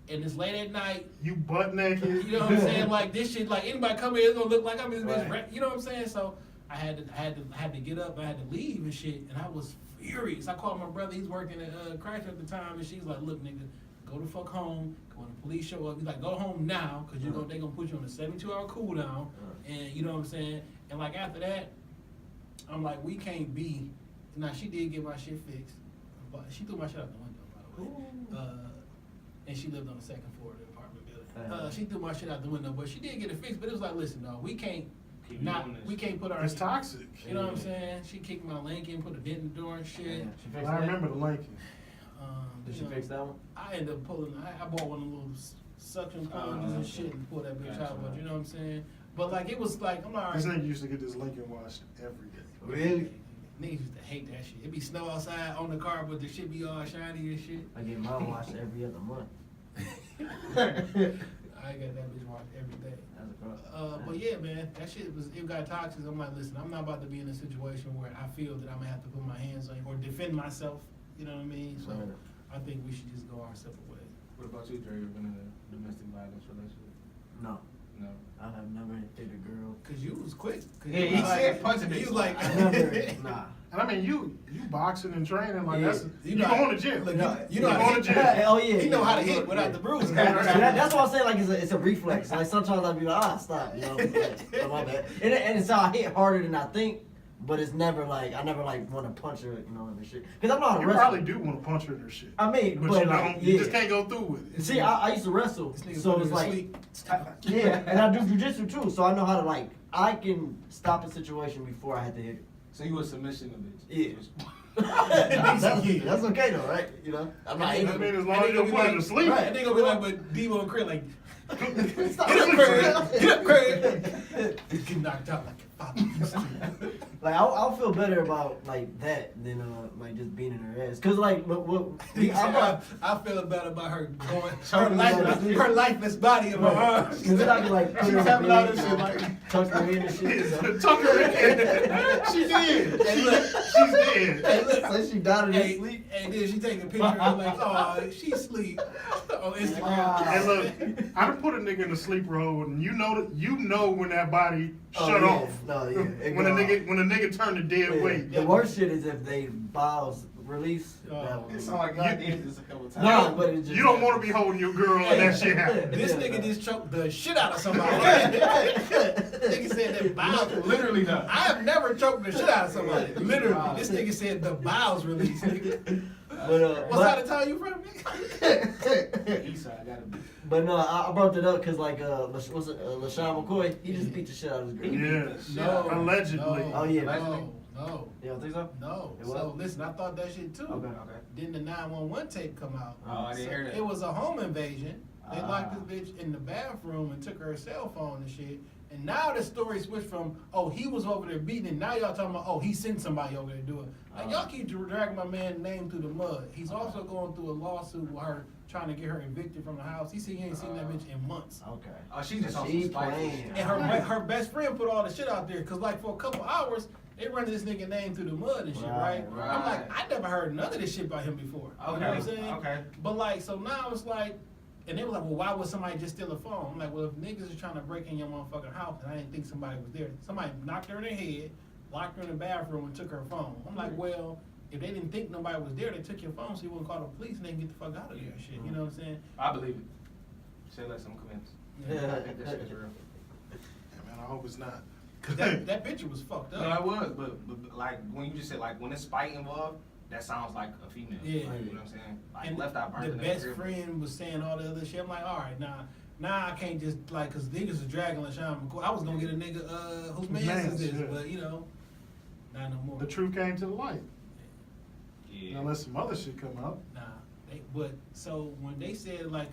and it's late at night. You butt naked. You know what I'm saying? Like this shit, like anybody come here, it's gonna look like I'm in this bitch. Right. You know what I'm saying? So I had to get up. I had to leave and shit, and I was furious. I called my brother. He's working at Crash at the time, and she's like, "Look, nigga, go the fuck home. When the police show up, he's like, go home now, cause they gonna put you on a 72-hour cool down, and you know what I'm saying. And like after that, I'm like, we can't be. Now she did get my shit fixed, but she threw my shit out the window, by the way. And she lived on the second floor of the apartment building. She threw my shit out the window, but she did get it fixed. But it was like, listen, no, we can't. Keep doing this. We can't put our. It's toxic. You know what I'm saying? She kicked my Lincoln, put a dent in the door and shit. Yeah, she fixed I that? remember the Lincoln. Did she You know, fix that one? I ended up pulling. I bought one of the little suction plunges and shit and pulled that bitch Gotcha. out. But you know what I'm saying? But like it was like I'm like, This all right. nigga used to get this Lincoln washed every day. Really? Niggas used to hate that shit. It be snow outside on the car, but the shit be all shiny and shit. I get mine washed every other month. I got that bitch washed every day. That's a problem. But yeah, man, that shit it got toxic. I'm like, listen, I'm not about to be in a situation where I feel that I'm gonna have to put my hands on you or defend myself. You know what I mean? So Right. I think we should just go our separate ways. What about you, Dre? You been in a domestic violence relationship? No, No. I have never hit a girl. Cause you was quick. 'Cause Yeah, you he was said punch a You bitch. was like, I never, nah. And I mean, you boxing and training like Yeah. that's You you know- going to jail. look, No, you know you how going to to hit. jail. Oh yeah. He know how to yeah. hit without the bruise. So that's why I'm saying like it's a reflex. Like sometimes I'll be like, stop, you know, like, oh, my bad. And it's how I hit harder than I think, but it's never like I never like want to punch her, you know, and shit. Cause I'm not a You wrestler. probably do want to punch her in her shit. I mean, But, but you like, don't. You yeah. just can't go through with it. See, I used to wrestle, This nigga so put it's him to like, sleep. yeah, and I do jujitsu too, so I know how to like, I can stop a situation before I had to hit it. So you was submission of bitch? Yeah. that's okay though, right? You know, I'm not I angry. mean, as And long they as you gonna be put her like- to sleep. Right. And they gonna be like, but Devo and Craig like, Stop. get up, Craig, get up, Craig. Get knocked out like Like I'll feel better about like that than like just being in her ass. Cause like I feel better about her going Choking her lifeless body in my arms. Cause then I be like, put She's her in having the all bed, this shit like. tuck her in and shit. So. Tuck her in. She did. Hey, look. She's dead. Hey, look. So she died in her Hey, sleep. and then she take a picture of like, oh, she sleep on Instagram. And look, I done put a nigga in a sleeper hold, and you know when that body shut yeah. off. No, yeah. It When a go nigga turned the dead off. weight. The worst shit is if they bowels release. Oh. That would It be- sound like God did this a couple times. Nah, but it just You don't want to be holding your girl and that shit happen. This Yeah, nigga no. just choked the shit out of somebody. Nigga said that bowels. Literally not. I have never choked the shit out of somebody. Literally, this nigga said the bowels released. Nigga. But What side of town you from, nigga? East side gotta be. But no, I brought that up because like what's it, LaShawn McCoy? He just beat the shit out of his girl. Yeah. No. Allegedly. Oh, yeah. No. You don't think so? No. It So was? listen, I thought that shit too. Okay. Okay. Then the 911 tape come out. Oh, I didn't hear that. It was a home invasion. They locked Ah. this bitch in the bathroom and took her cell phone and shit. And now the story switched from, oh, he was over there beating it. Now y'all talking about, oh, he sent somebody over there to do it. Like, y'all keep dragging my man's name through the mud. He's also going through a lawsuit with her trying to get her evicted from the house. He said he ain't seen that bitch in months. Okay. Oh, she just on She some spiteful playing. shit. And her best friend put all the shit out there. Cause like for a couple hours, they running this nigga name through the mud and shit, right? Right, I'm like, right. I never heard none of this shit about him before. You know what I'm saying? Okay. But like, so now it's like, and they were like, well, why would somebody just steal a phone? I'm like, well, if niggas is trying to break in your motherfucking house and I didn't think somebody was there, somebody knocked her in the head, locked her in the bathroom and took her phone. I'm like, well, if they didn't think nobody was there, they took your phone so you wouldn't call the police and they can get the fuck out of there and shit. You know what I'm saying? I believe it. Shit, let some convince. Yeah. I think that shit is real. Yeah, man, I hope it's not. Cause that picture was fucked No, up. it was, but like when you just said like when there's spite involved, that sounds like a female. Yeah. You know what I'm saying? Like And left eye burnt the in best crib. friend was saying all the other shit. I'm like, all right, now I can't just like, cause niggas is dragging LaShawn McCoy. I was gonna get a nigga whose man is this, yeah. but you know, not no more. The truth came to the light. Yeah. Unless some other shit come up. Nah, but so when they said like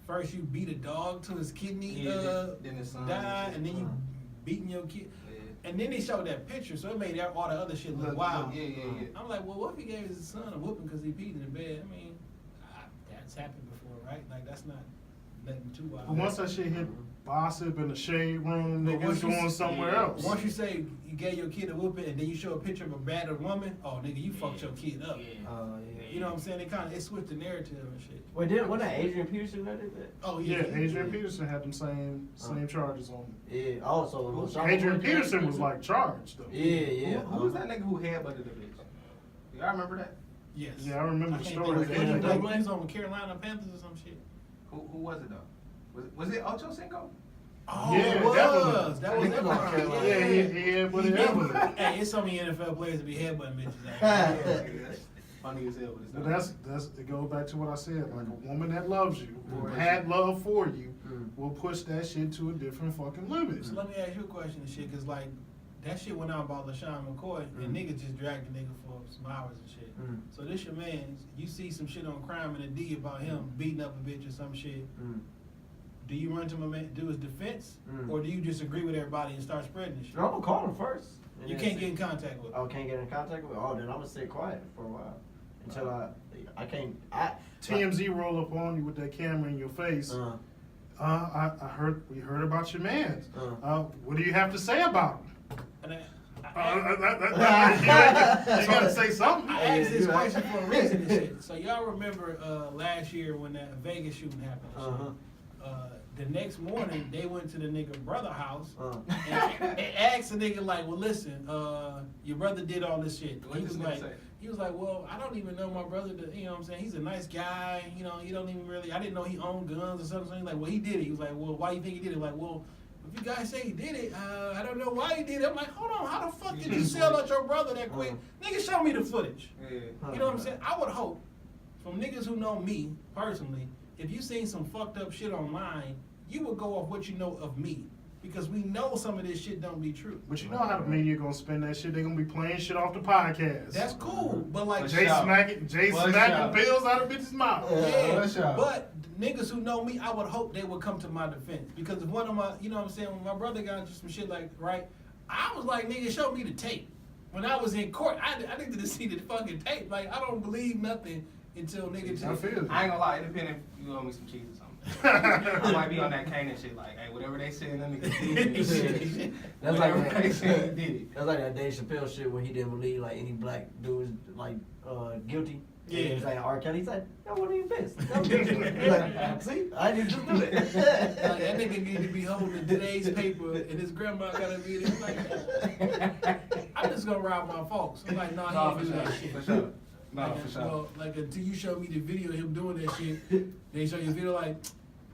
first you beat a dog till his kidney Yeah, then his son died, and and then you beating your kid, Yeah. and then they showed that picture, so it made all the other shit look wild. Yeah. I'm like, well, what if he gave his son a whooping because he peed in the bed? I mean, that's happened before, right? Like that's not nothing too wild. But once that shit hit gossip in the shade room, But niggas once you going s- somewhere yeah. else. Once you say you gave your kid a whooping and then you show a picture of a battered woman, oh nigga, you fucked your kid up. Yeah. You know what I'm saying? It switched the narrative and shit. Wait, wasn't that Adrian Peterson that did that? Oh Yeah, yeah, Adrian Peterson had them same charges on him. Yeah. Also, LaShawn Adrian McCoy- Peterson was like charged though. Yeah. Who was that nigga who headbutted the bitch? Y'all remember that? Yes. Yeah, I remember the can't story. think of it. Yeah. He was on Carolina Panthers or some shit. Who was it though? Was it Ocho Cinco? Oh, Yeah, it that was. was- That was He was on Carolina. Yeah, he had but it ever. Hey, it's so many NFL players to be headbutting bitches. Yeah. That's funny as hell, but it's But not. that's it goes back to what I said. Like a woman that loves you or Mhm. had love for you Mm. will push that shit to a different fucking limit. So let me ask you a question and shit, cause like that shit went out about LaShawn McCoy and niggas just dragged the nigga for some hours and shit. Mm. So this your man, you see some shit on Crime and a D about him beating up a bitch or some shit. Mm. Do you run to my man, do his defense, Mm. or do you just agree with everybody and start spreading this shit? No, I'm gonna call him first. And You then can't see- get in contact with him. Oh, can't get in contact with. Oh, then I'm gonna stay quiet for a while until I can't. TMZ roll up on you with that camera in your face. I heard we heard about your man. What do you have to say about him? And You gotta say something. I asked this Yeah, right. question for a reason and shit. So y'all remember last year when that Vegas shooting happened? and shit? The next morning they went to the nigga brother house and asked the nigga like, well listen, your brother did all this shit. What did the nigga say? He was like, well, I don't even know my brother. You know what I'm saying? He's a nice guy. You know, he don't even really. I didn't know he owned guns or something. So he's like, well, he did it. He was like, well, why you think he did it? Like, well, if you guys say he did it, I don't know why he did it. I'm like, hold on, how the fuck did you sell out your brother that quick? Nigga, show me the footage. Yeah. You know what I'm saying? I would hope from niggas who know me personally, if you seen some fucked up shit online, you would go off what you know of me. Because we know some of this shit don't be true. But you know how the media gonna spend that shit. They gonna be playing shit off the podcast. That's cool. But like, Jay Shout. smacking What's up? pills out of bitches' mouth. yeah, What's up? but niggas who know me, I would hope they would come to my defense. Because if one of my, you know what I'm saying, when my brother got into some shit like, right, I was like, nigga, show me the tape. When I was in court, I needed to see the fucking tape. Like, I don't believe nothing until nigga I just. feel you. I ain't gonna lie, independent, you owe me some cheese or something. I might be on that Canaan shit, like, hey, whatever they said, that nigga did shit. That's like Whatever they said, he did it. That's like that Dave Chappelle shit where he didn't believe like any black dude was like guilty. Yeah. And he's like R. Kelly. He's like, I wasn't even pissed. He's like, see, I didn't just do Like, it. that nigga need to be holding today's paper, and his grandma gotta be there. Like, I'm just gonna rob my folks. I'm like, nah, No, he for ain't do sure, that shit. for sure. No, Like, for sure. well, like until you show me the video of him doing that shit, they show you a video like,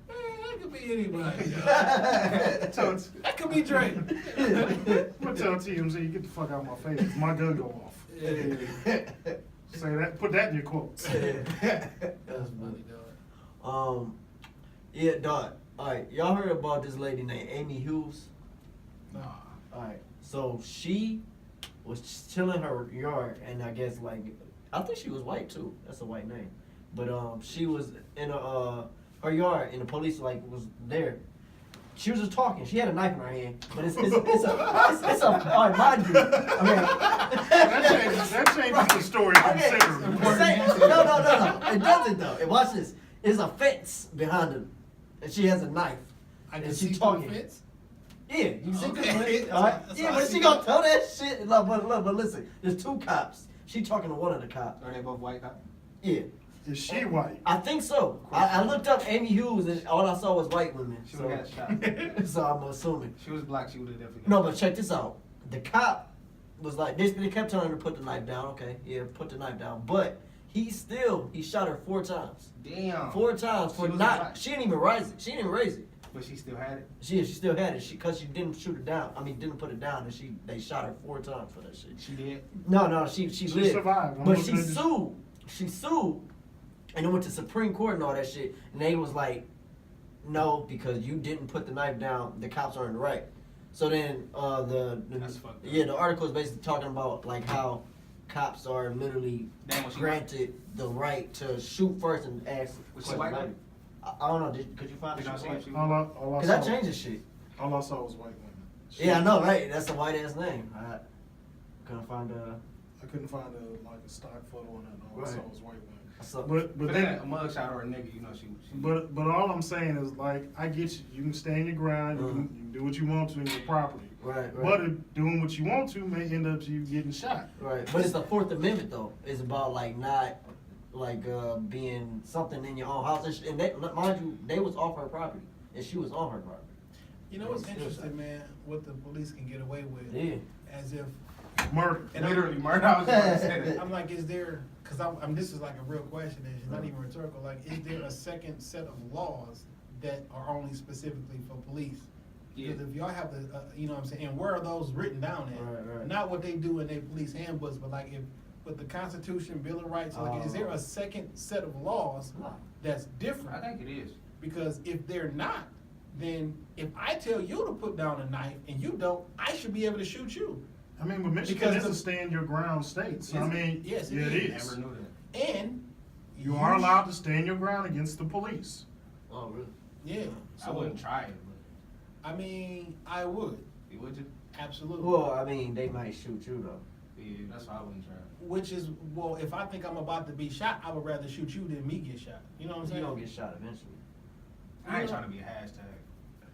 man, that could be anybody. dog. Tell- That could be Drake. I'm gonna tell TMZ, get the fuck out of my face. My gun go off. Yeah. Say that. Put that in your quotes. That's Funny, dog. Yeah, dog. Alright, y'all heard about this lady named Amy Hughes? Nah. Alright, so she was chilling in her yard, and I guess like I think she was white too. That's a white name, but she was in her yard, and the police like was there. She was just talking. She had a knife in her hand, but it's a alright, mind you. That changes the story Okay, considerably. no. It doesn't though. And watch this. There's a fence behind her, and she has a knife. I And can she see talking. through the fence. Yeah, you see Okay. the fence, all right? That's Yeah, how I but see she gonna it. tell that shit. Look, but listen, there's two cops. She talking to one of the cops. Are they both white cops? Yeah, Is she white? I think so. I looked up Amy Hughes, and all I saw was white women. She would have got shot. So I'm assuming. She was black, she would have definitely got No, shot. but check this out. The cop was like, they kept telling her to put the knife down. Okay, yeah, put the knife down. But he shot her 4 times. Damn. 4 times for She was not. black. She didn't even raise it. She didn't even raise it. But she still had it. She still had it. Because she didn't shoot it down. I mean, didn't put it down, and they shot her 4 times for that shit. She did. No, she lived. survived. I'm But looking she at this- sued. She sued, and it went to Supreme Court and all that shit. And they was like, no, because you didn't put the knife down. The cops are in the right. So then That's fucked up. the article is basically talking about like how cops are literally Damn, was she granted the right to shoot first and ask. Was she questions white? later. I don't know. Could you find Did the I shit? see white? if she All was I Cause saw, that changes shit. all I saw was white women. Yeah, I know, right? That's a white ass name. I couldn't find I couldn't find a stock photo on it. All I saw Right. was white women. So, But But then then a mugshot or a nigga, you know, she but all I'm saying is like I get you. You can stand your ground. You can do what you want to in your property. right. But if doing what you want to may end up to you getting shot. Right, but it's the Fourth Amendment though. It's about like not like being something in your own house. And they, mind you, they was off her property, and she was on her property. You know what's Still interesting, shot. man? What the police can get away with. Yeah. As if Murder. And literally murder. I was about to say that. I'm like, is there? Because I'm. This is like a real question. And it's not even rhetorical. Like, is there a second set of laws that are only specifically for police? Yeah. Because if y'all have the, you know what I'm saying, and where are those written down at? Right. Not what they do in their police handbooks, but like if with the Constitution, Bill of Rights, like is there Oh. a second set of laws No. that's different? I think it is. Because if they're not, then if I tell you to put down a knife and you don't, I should be able to shoot you. I mean, but Michigan Because is the- a stand your ground state. So I Is it? mean, Yes, it yeah, it is. is. Never knew that. And You are allowed to stand your ground against the police. Oh, really? Yeah. I wouldn't try it, I mean, I would. but would you? Absolutely. Well, I mean, they might shoot you though. Yeah, that's why I wouldn't try it. Which is, well, if I think I'm about to be shot, I would rather shoot you than me get shot. You know what I'm You saying? don't get shot eventually. I ain't trying to be a hashtag.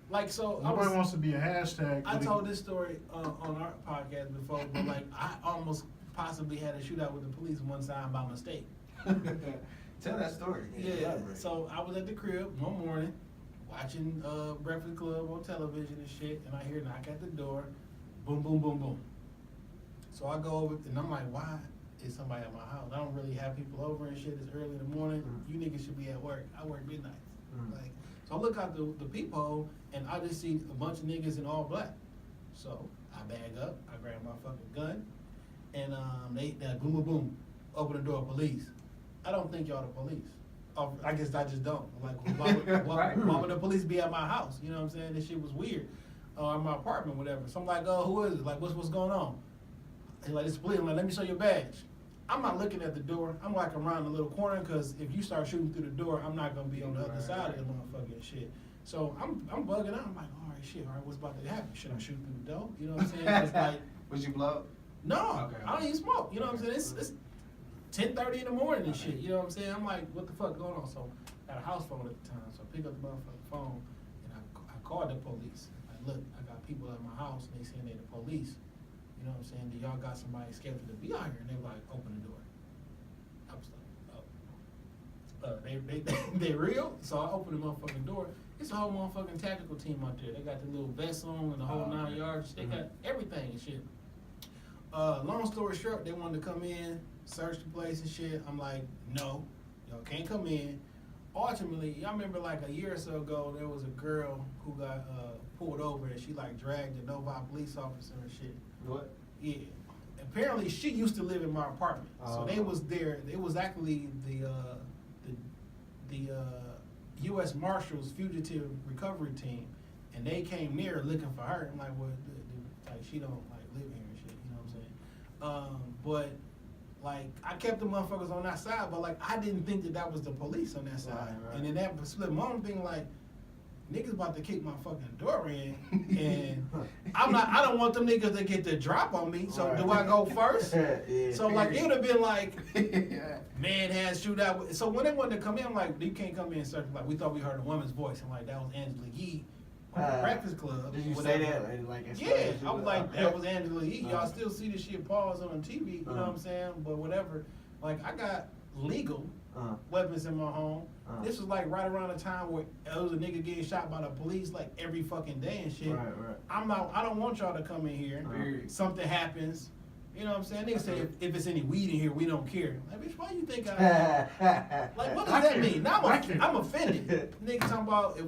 Like, so Nobody wants to be a hashtag. I but it- told this story on our podcast before, but like, I almost possibly had a shootout with the police one time by mistake. Tell that story. Yeah, elaborate. so I was at the crib one morning watching Breakfast Club on television and shit, and I hear a knock at the door, boom, boom, boom, boom. So I go over, and I'm like, why is somebody at my house? I don't really have people over and shit. It's early in the morning. Mhm. You niggas should be at work. I work midnight. Mhm. Like, so I look out the peephole, and I just see a bunch of niggas in all black. So I bag up, I grab my fucking gun, and they boom, boom, boom, open the door, police. I don't think y'all the police. I guess I just don't. Like, Right. why would the police be at my house? You know what I'm saying? This shit was weird. In my apartment, whatever. So I'm like, oh, who is it? Like, what's going on? He's like, it's police. I'm like, let me show your badge. I'm not looking at the door. I'm like around the little corner, because if you start shooting through the door, I'm not going to be on the other Right, side of right. the motherfucking shit. So I'm bugging out. I'm like, all right, what's about to happen? Should I shoot through the door? You know what I'm saying? It's like, Was you blow? no, Okay. I don't even smoke. You know what I'm saying? It's 10:30 in the morning and shit. You know what I'm saying? I'm like, what the fuck going on? So I had a house phone at the time, so I pick up the motherfucking phone and I called the police. Like, look, I got people at my house and they saying they the police. You know what I'm saying? Do y'all got somebody scheduled to be out here? And they were like, open the door. I was like, oh. They real? So I opened the motherfucking door. It's a whole motherfucking tactical team out there. They got the little vests on and the whole 9 yards. They got everything and shit. Long story short, they wanted to come in, search the place and shit. I'm like, no, y'all can't come in. Ultimately, y'all remember like a year or so ago, there was a girl who got pulled over and she like dragged a Novi police officer and shit. What? Yeah. Apparently, she used to live in my apartment, so they Oh. was there. It was actually the U.S. Marshals Fugitive Recovery Team, and they came near looking for her. I'm like, well, like she don't like live here and shit. You know what I'm saying? But like, I kept the motherfuckers on that side, but like, I didn't think that was the police on that side. Right. And in that split moment, thing like, niggas about to kick my fucking door in, and I don't want them niggas to get the drop on me. So do I go first? Yeah. So like, it would have been like, man has shootout. So when they wanted to come in, I'm like, you can't come in and search. Like, we thought we heard a woman's voice, and like, that was Angela Yee on the Breakfast Club. Did you whatever. say that? Like, Yeah, I was like, that was Angela Yee. Y'all still see this shit paused on TV, you know what I'm saying? But whatever. Like, I got legal weapons in my home. This was like right around the time where there was a nigga getting shot by the police like every fucking day and shit. Right. I don't want y'all to come in here. Period. Something happens. You know what I'm saying? Niggas say if it's any weed in here, we don't care. Like, bitch, why you think I like what does I that care. mean? Now I care. I'm offended. Niggas talking about if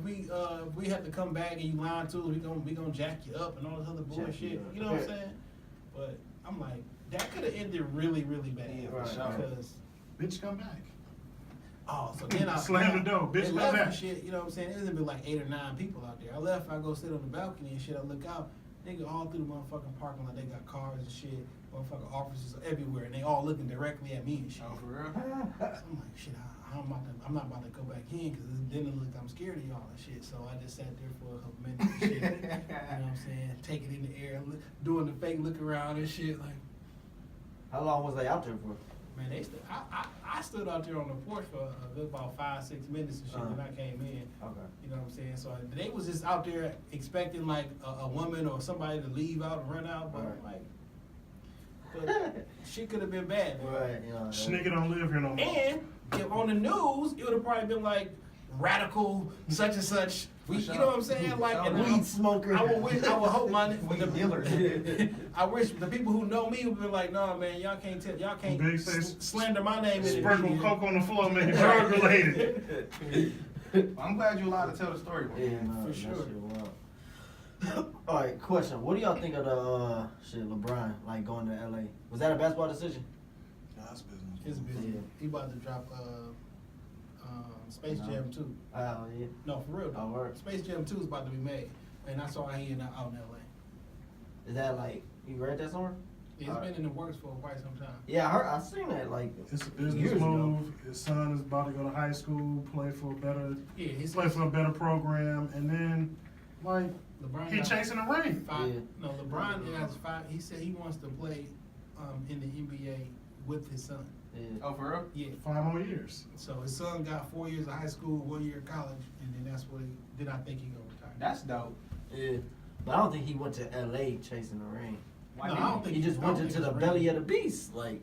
we have to come back and you lying to us, we gonna jack you up and all this other bullshit. You know what I'm saying? But I'm like, that could have ended really, really bad. Yeah, for sure. Because Bitch, come back. oh, so then I Slam the door, bitch, they come left back. and shit. You know what I'm saying? There's been like 8 or 9 people out there. I left. I go sit on the balcony and shit. I look out. Nigga all through the motherfucking parking lot. They got cars and shit. Motherfucking officers everywhere, and they all looking directly at me and shit. Oh, for real? So I'm like, shit. I'm not about to go back in because then it look I'm scared of y'all and shit. So I just sat there for a couple minutes and shit. You know what I'm saying? Taking in the air, doing the fake look around and shit. Like, How long was they out there for? man, I stood out there on the porch for a good about 5-6 minutes and shit when I came in. Okay. You know what I'm saying? So they was just out there expecting like a woman or somebody to leave out and run out, but Right. but shit could have been bad. Man. Right. You know, Nigga don't live here no more. And if on the news, it would have probably been like radical such and such. You know what I'm saying? Like and weed smoker. I would hope my Weed dealers. I wish the people who know me would be like, no man, y'all can't Big face. slander my name in the Sprinkle media. coke on the floor, make it drug related. I'm glad you're allowed to tell the story. Bro. Yeah, no, For that sure. shit wild. All right, question. What do y'all think of the LeBron like going to LA? Was that a basketball decision? That's business. His business. Yeah. He about to drop Space No. Jam 2. Oh yeah. No, for real Oh, though. word. Space Jam 2 is about to be made. And I saw he out in LA. Is that like you read that somewhere? It's been in the works for quite some time. Yeah, I seen that like It's a business years ago. move. His son is about to go to high school, play for a better program, and then like LeBron he got chasing the ring. Yeah. No, LeBron has 5. He said he wants to play in the NBA with his son. Yeah. Oh, for real? Yeah. 5 more years. So his son got 4 years of high school, 1 year of college, and then that's what then I think he gonna retire. That's dope. Yeah. But I don't think he went to LA chasing the ring. Why No, didn't I don't think He just I don't went think into the it's belly ready. of the beast. Like,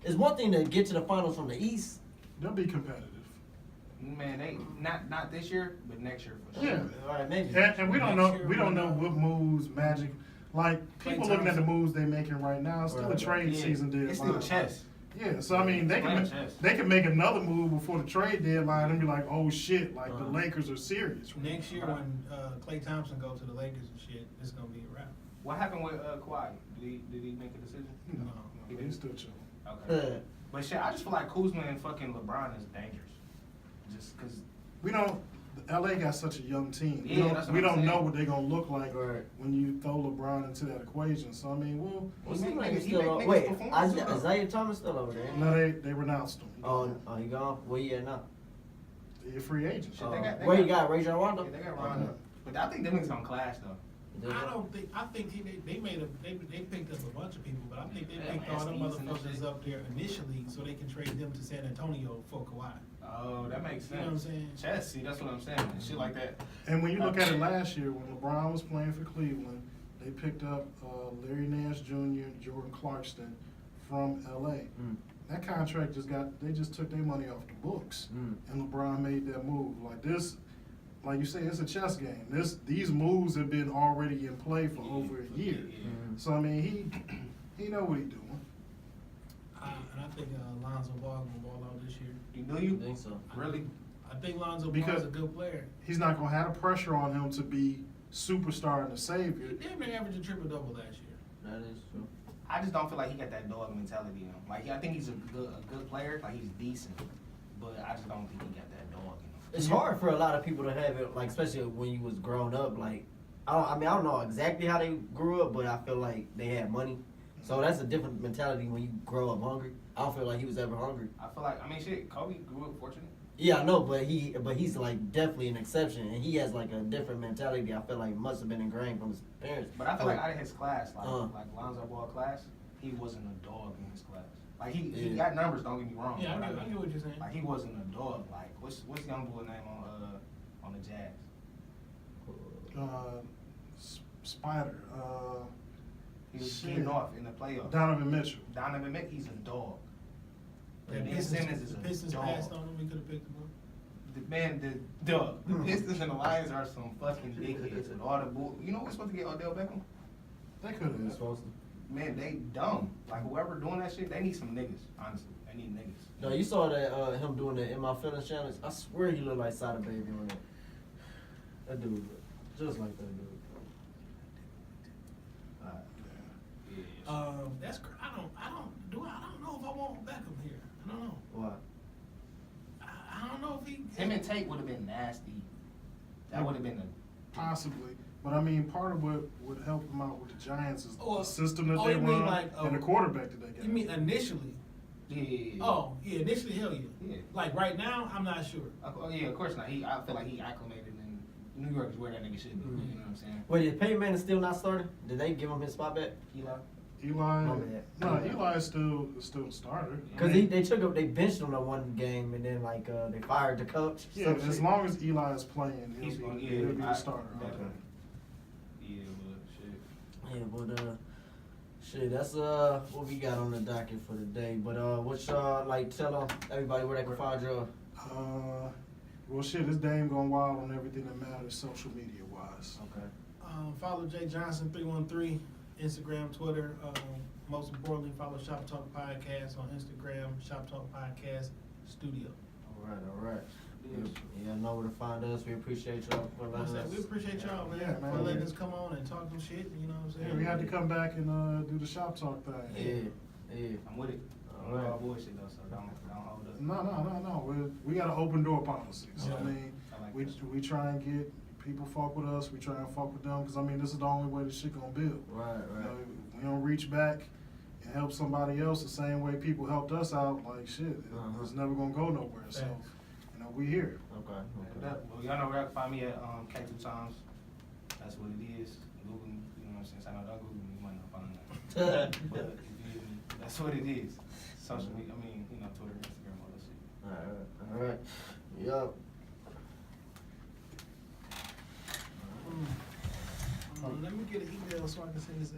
it's one thing to get to the finals from the East. They'll be competitive. Man, they not this year, but next year for sure. Yeah. All right, maybe. And we don't know Next year, we don't we'll know know. what moves Magic like Klay people looking at the Thompson. moves they making right now. It's still a Right. trade Yeah, season deadline. It's still chess. Yeah, so I mean they Playing can chess. they can make another move before the trade deadline and be like, oh shit, like the Uh-huh. Lakers are serious. Next year when Klay Thompson goes to the Lakers and shit, it's gonna be a wrap. What happened with Kawhi? Did he make a decision? No, he's still chilling. Okay. But shit, I just feel like Kuzma and fucking LeBron is dangerous. Just cause. We don't. LA got such a young team. Yeah, that's what we I'm don't saying. know what they're gonna look like Right. when you throw LeBron into that equation. So I mean, well, Well, He seems make like he's niggas- he still make on. niggas Wait, perform Isaiah, too. Isaiah Thomas still over there. no, they renounced him. Oh, he gone? Where he at now? He a free agent. Shit, they got- Where you got Rajon Rondo? Yeah, they got Rondo. But I think them niggas gonna clash though. I think they picked up a bunch of people, but I think they Yeah, picked all them Estes and motherfuckers shit. up there initially so they can trade them to San Antonio for Kawhi. Oh, that makes sense. You know what I'm saying? Chess, see, that's what I'm saying. And shit like that. And when you look at it last year, when LeBron was playing for Cleveland, they picked up Larry Nance Jr. and Jordan Clarkson from LA. Mm. That contract they just took their money off the books. Mm. And LeBron made that move. Like this, like you say, it's a chess game. These moves have been already in play for over a year. Mhm. So I mean, he know what he doing. And I think Lonzo Ball gonna ball out this year. You know you? I think so. Really? I think Lonzo Ball Because- is a good player. He's not gonna have the pressure on him to be superstar and the He savior. damn near averaged a triple double last year. That is true. I just don't feel like he got that dog mentality in him. Like, I think he's a good player. Like, he's decent. But I just don't think he got that dog in him. It's hard for a lot of people to have it, like especially when you was growing up. Like, I don't know exactly how they grew up, but I feel like they had money, so that's a different mentality when you grow up hungry. I don't feel like he was ever hungry. I feel like, I mean, shit, Kobe grew up fortunate. Yeah, I know, but he's like definitely an exception, and he has like a different mentality. I feel like must have been ingrained from his parents. But I feel like out of his class, like Uh. like Lonzo Ball class, he wasn't a dog in his class. Like he Yeah. got numbers, don't get me wrong. Yeah, but I get what you're saying. Like he wasn't a dog. Like what's young boy name on the Jazz? Spider, He was Shit. getting off in the playoffs. Donovan Mitchell. Donovan Mitchell, he's a dog. The Ben Simmons is a Pistons dog. passed on him. We could have picked him up. The Pistons and the Lions are some fucking dickheads. And all the bull. You know we're supposed to get Odell Beckham? They could He was have. supposed to. Man, they dumb. Like whoever doing that shit, they need some niggas. Honestly, they need niggas. No, you saw that him doing the In My Feelings challenge. I swear he looked like Sada Baby on that. That dude, just like that dude. That's I don't know if I want Beckham here. I don't know. Why? I don't know if he. Him and Tate would have been nasty. That would have been a Possibly. But I mean, part of what would help them out with the Giants is Oh, the system that oh, they you mean run like, and the quarterback that they got. You mean initially? yeah. Oh, yeah, initially, hell yeah. Yeah. Like right now, I'm not sure. Oh yeah, of course not. I feel like he acclimated in New York is where that nigga should be. Mhm. You know what I'm saying? Wait, is Peyton Manning still not starting? Did they give him his spot back? Eli. Eli, My bad. no, Eli is still a starter. Cause they benched him the one game and then like they fired the coach. Yeah, Some as shit. long as Eli is playing, he'll He's going. be Yeah, the starter. definitely. Yeah, but shit. Yeah, but shit, that's what we got on the docket for today. But what y'all like tell everybody where they can find you. Well, shit, this Dame going wild on everything that matters, social media wise. Okay. Follow Jay Johnson 313, Instagram, Twitter. Most importantly, follow Shop Talk Podcast on Instagram, Shop Talk Podcast Studio. All right. Yeah, know where to find us. We appreciate y'all for letting us. We appreciate y'all, man, Yeah, for man. letting us come on and talk some shit. You know what I'm saying? Yeah, we had to come back and do the shop talk thing. Yeah. I'm with it. All right. All bullshit though, so don't hold up. No. We got an open door policy. So, I Yeah. mean, I like we that. we try and get people fuck with us. We try and fuck with them because I mean, this is the only way this shit gonna build. Right. You know, we don't reach back and help somebody else the same way people helped us out. Like shit, it's never gonna go nowhere. So, Thanks. you know, we here. Okay. Well, y'all know where I can find me at K2 Times. That's what it is. Google me, you know what I'm saying? So I know don't Google me, you might not find that. But you feel me? That's what it is. Social media, I mean, you know, Twitter, Instagram, all that shit. All right. Yup. Let me get an email so I can send this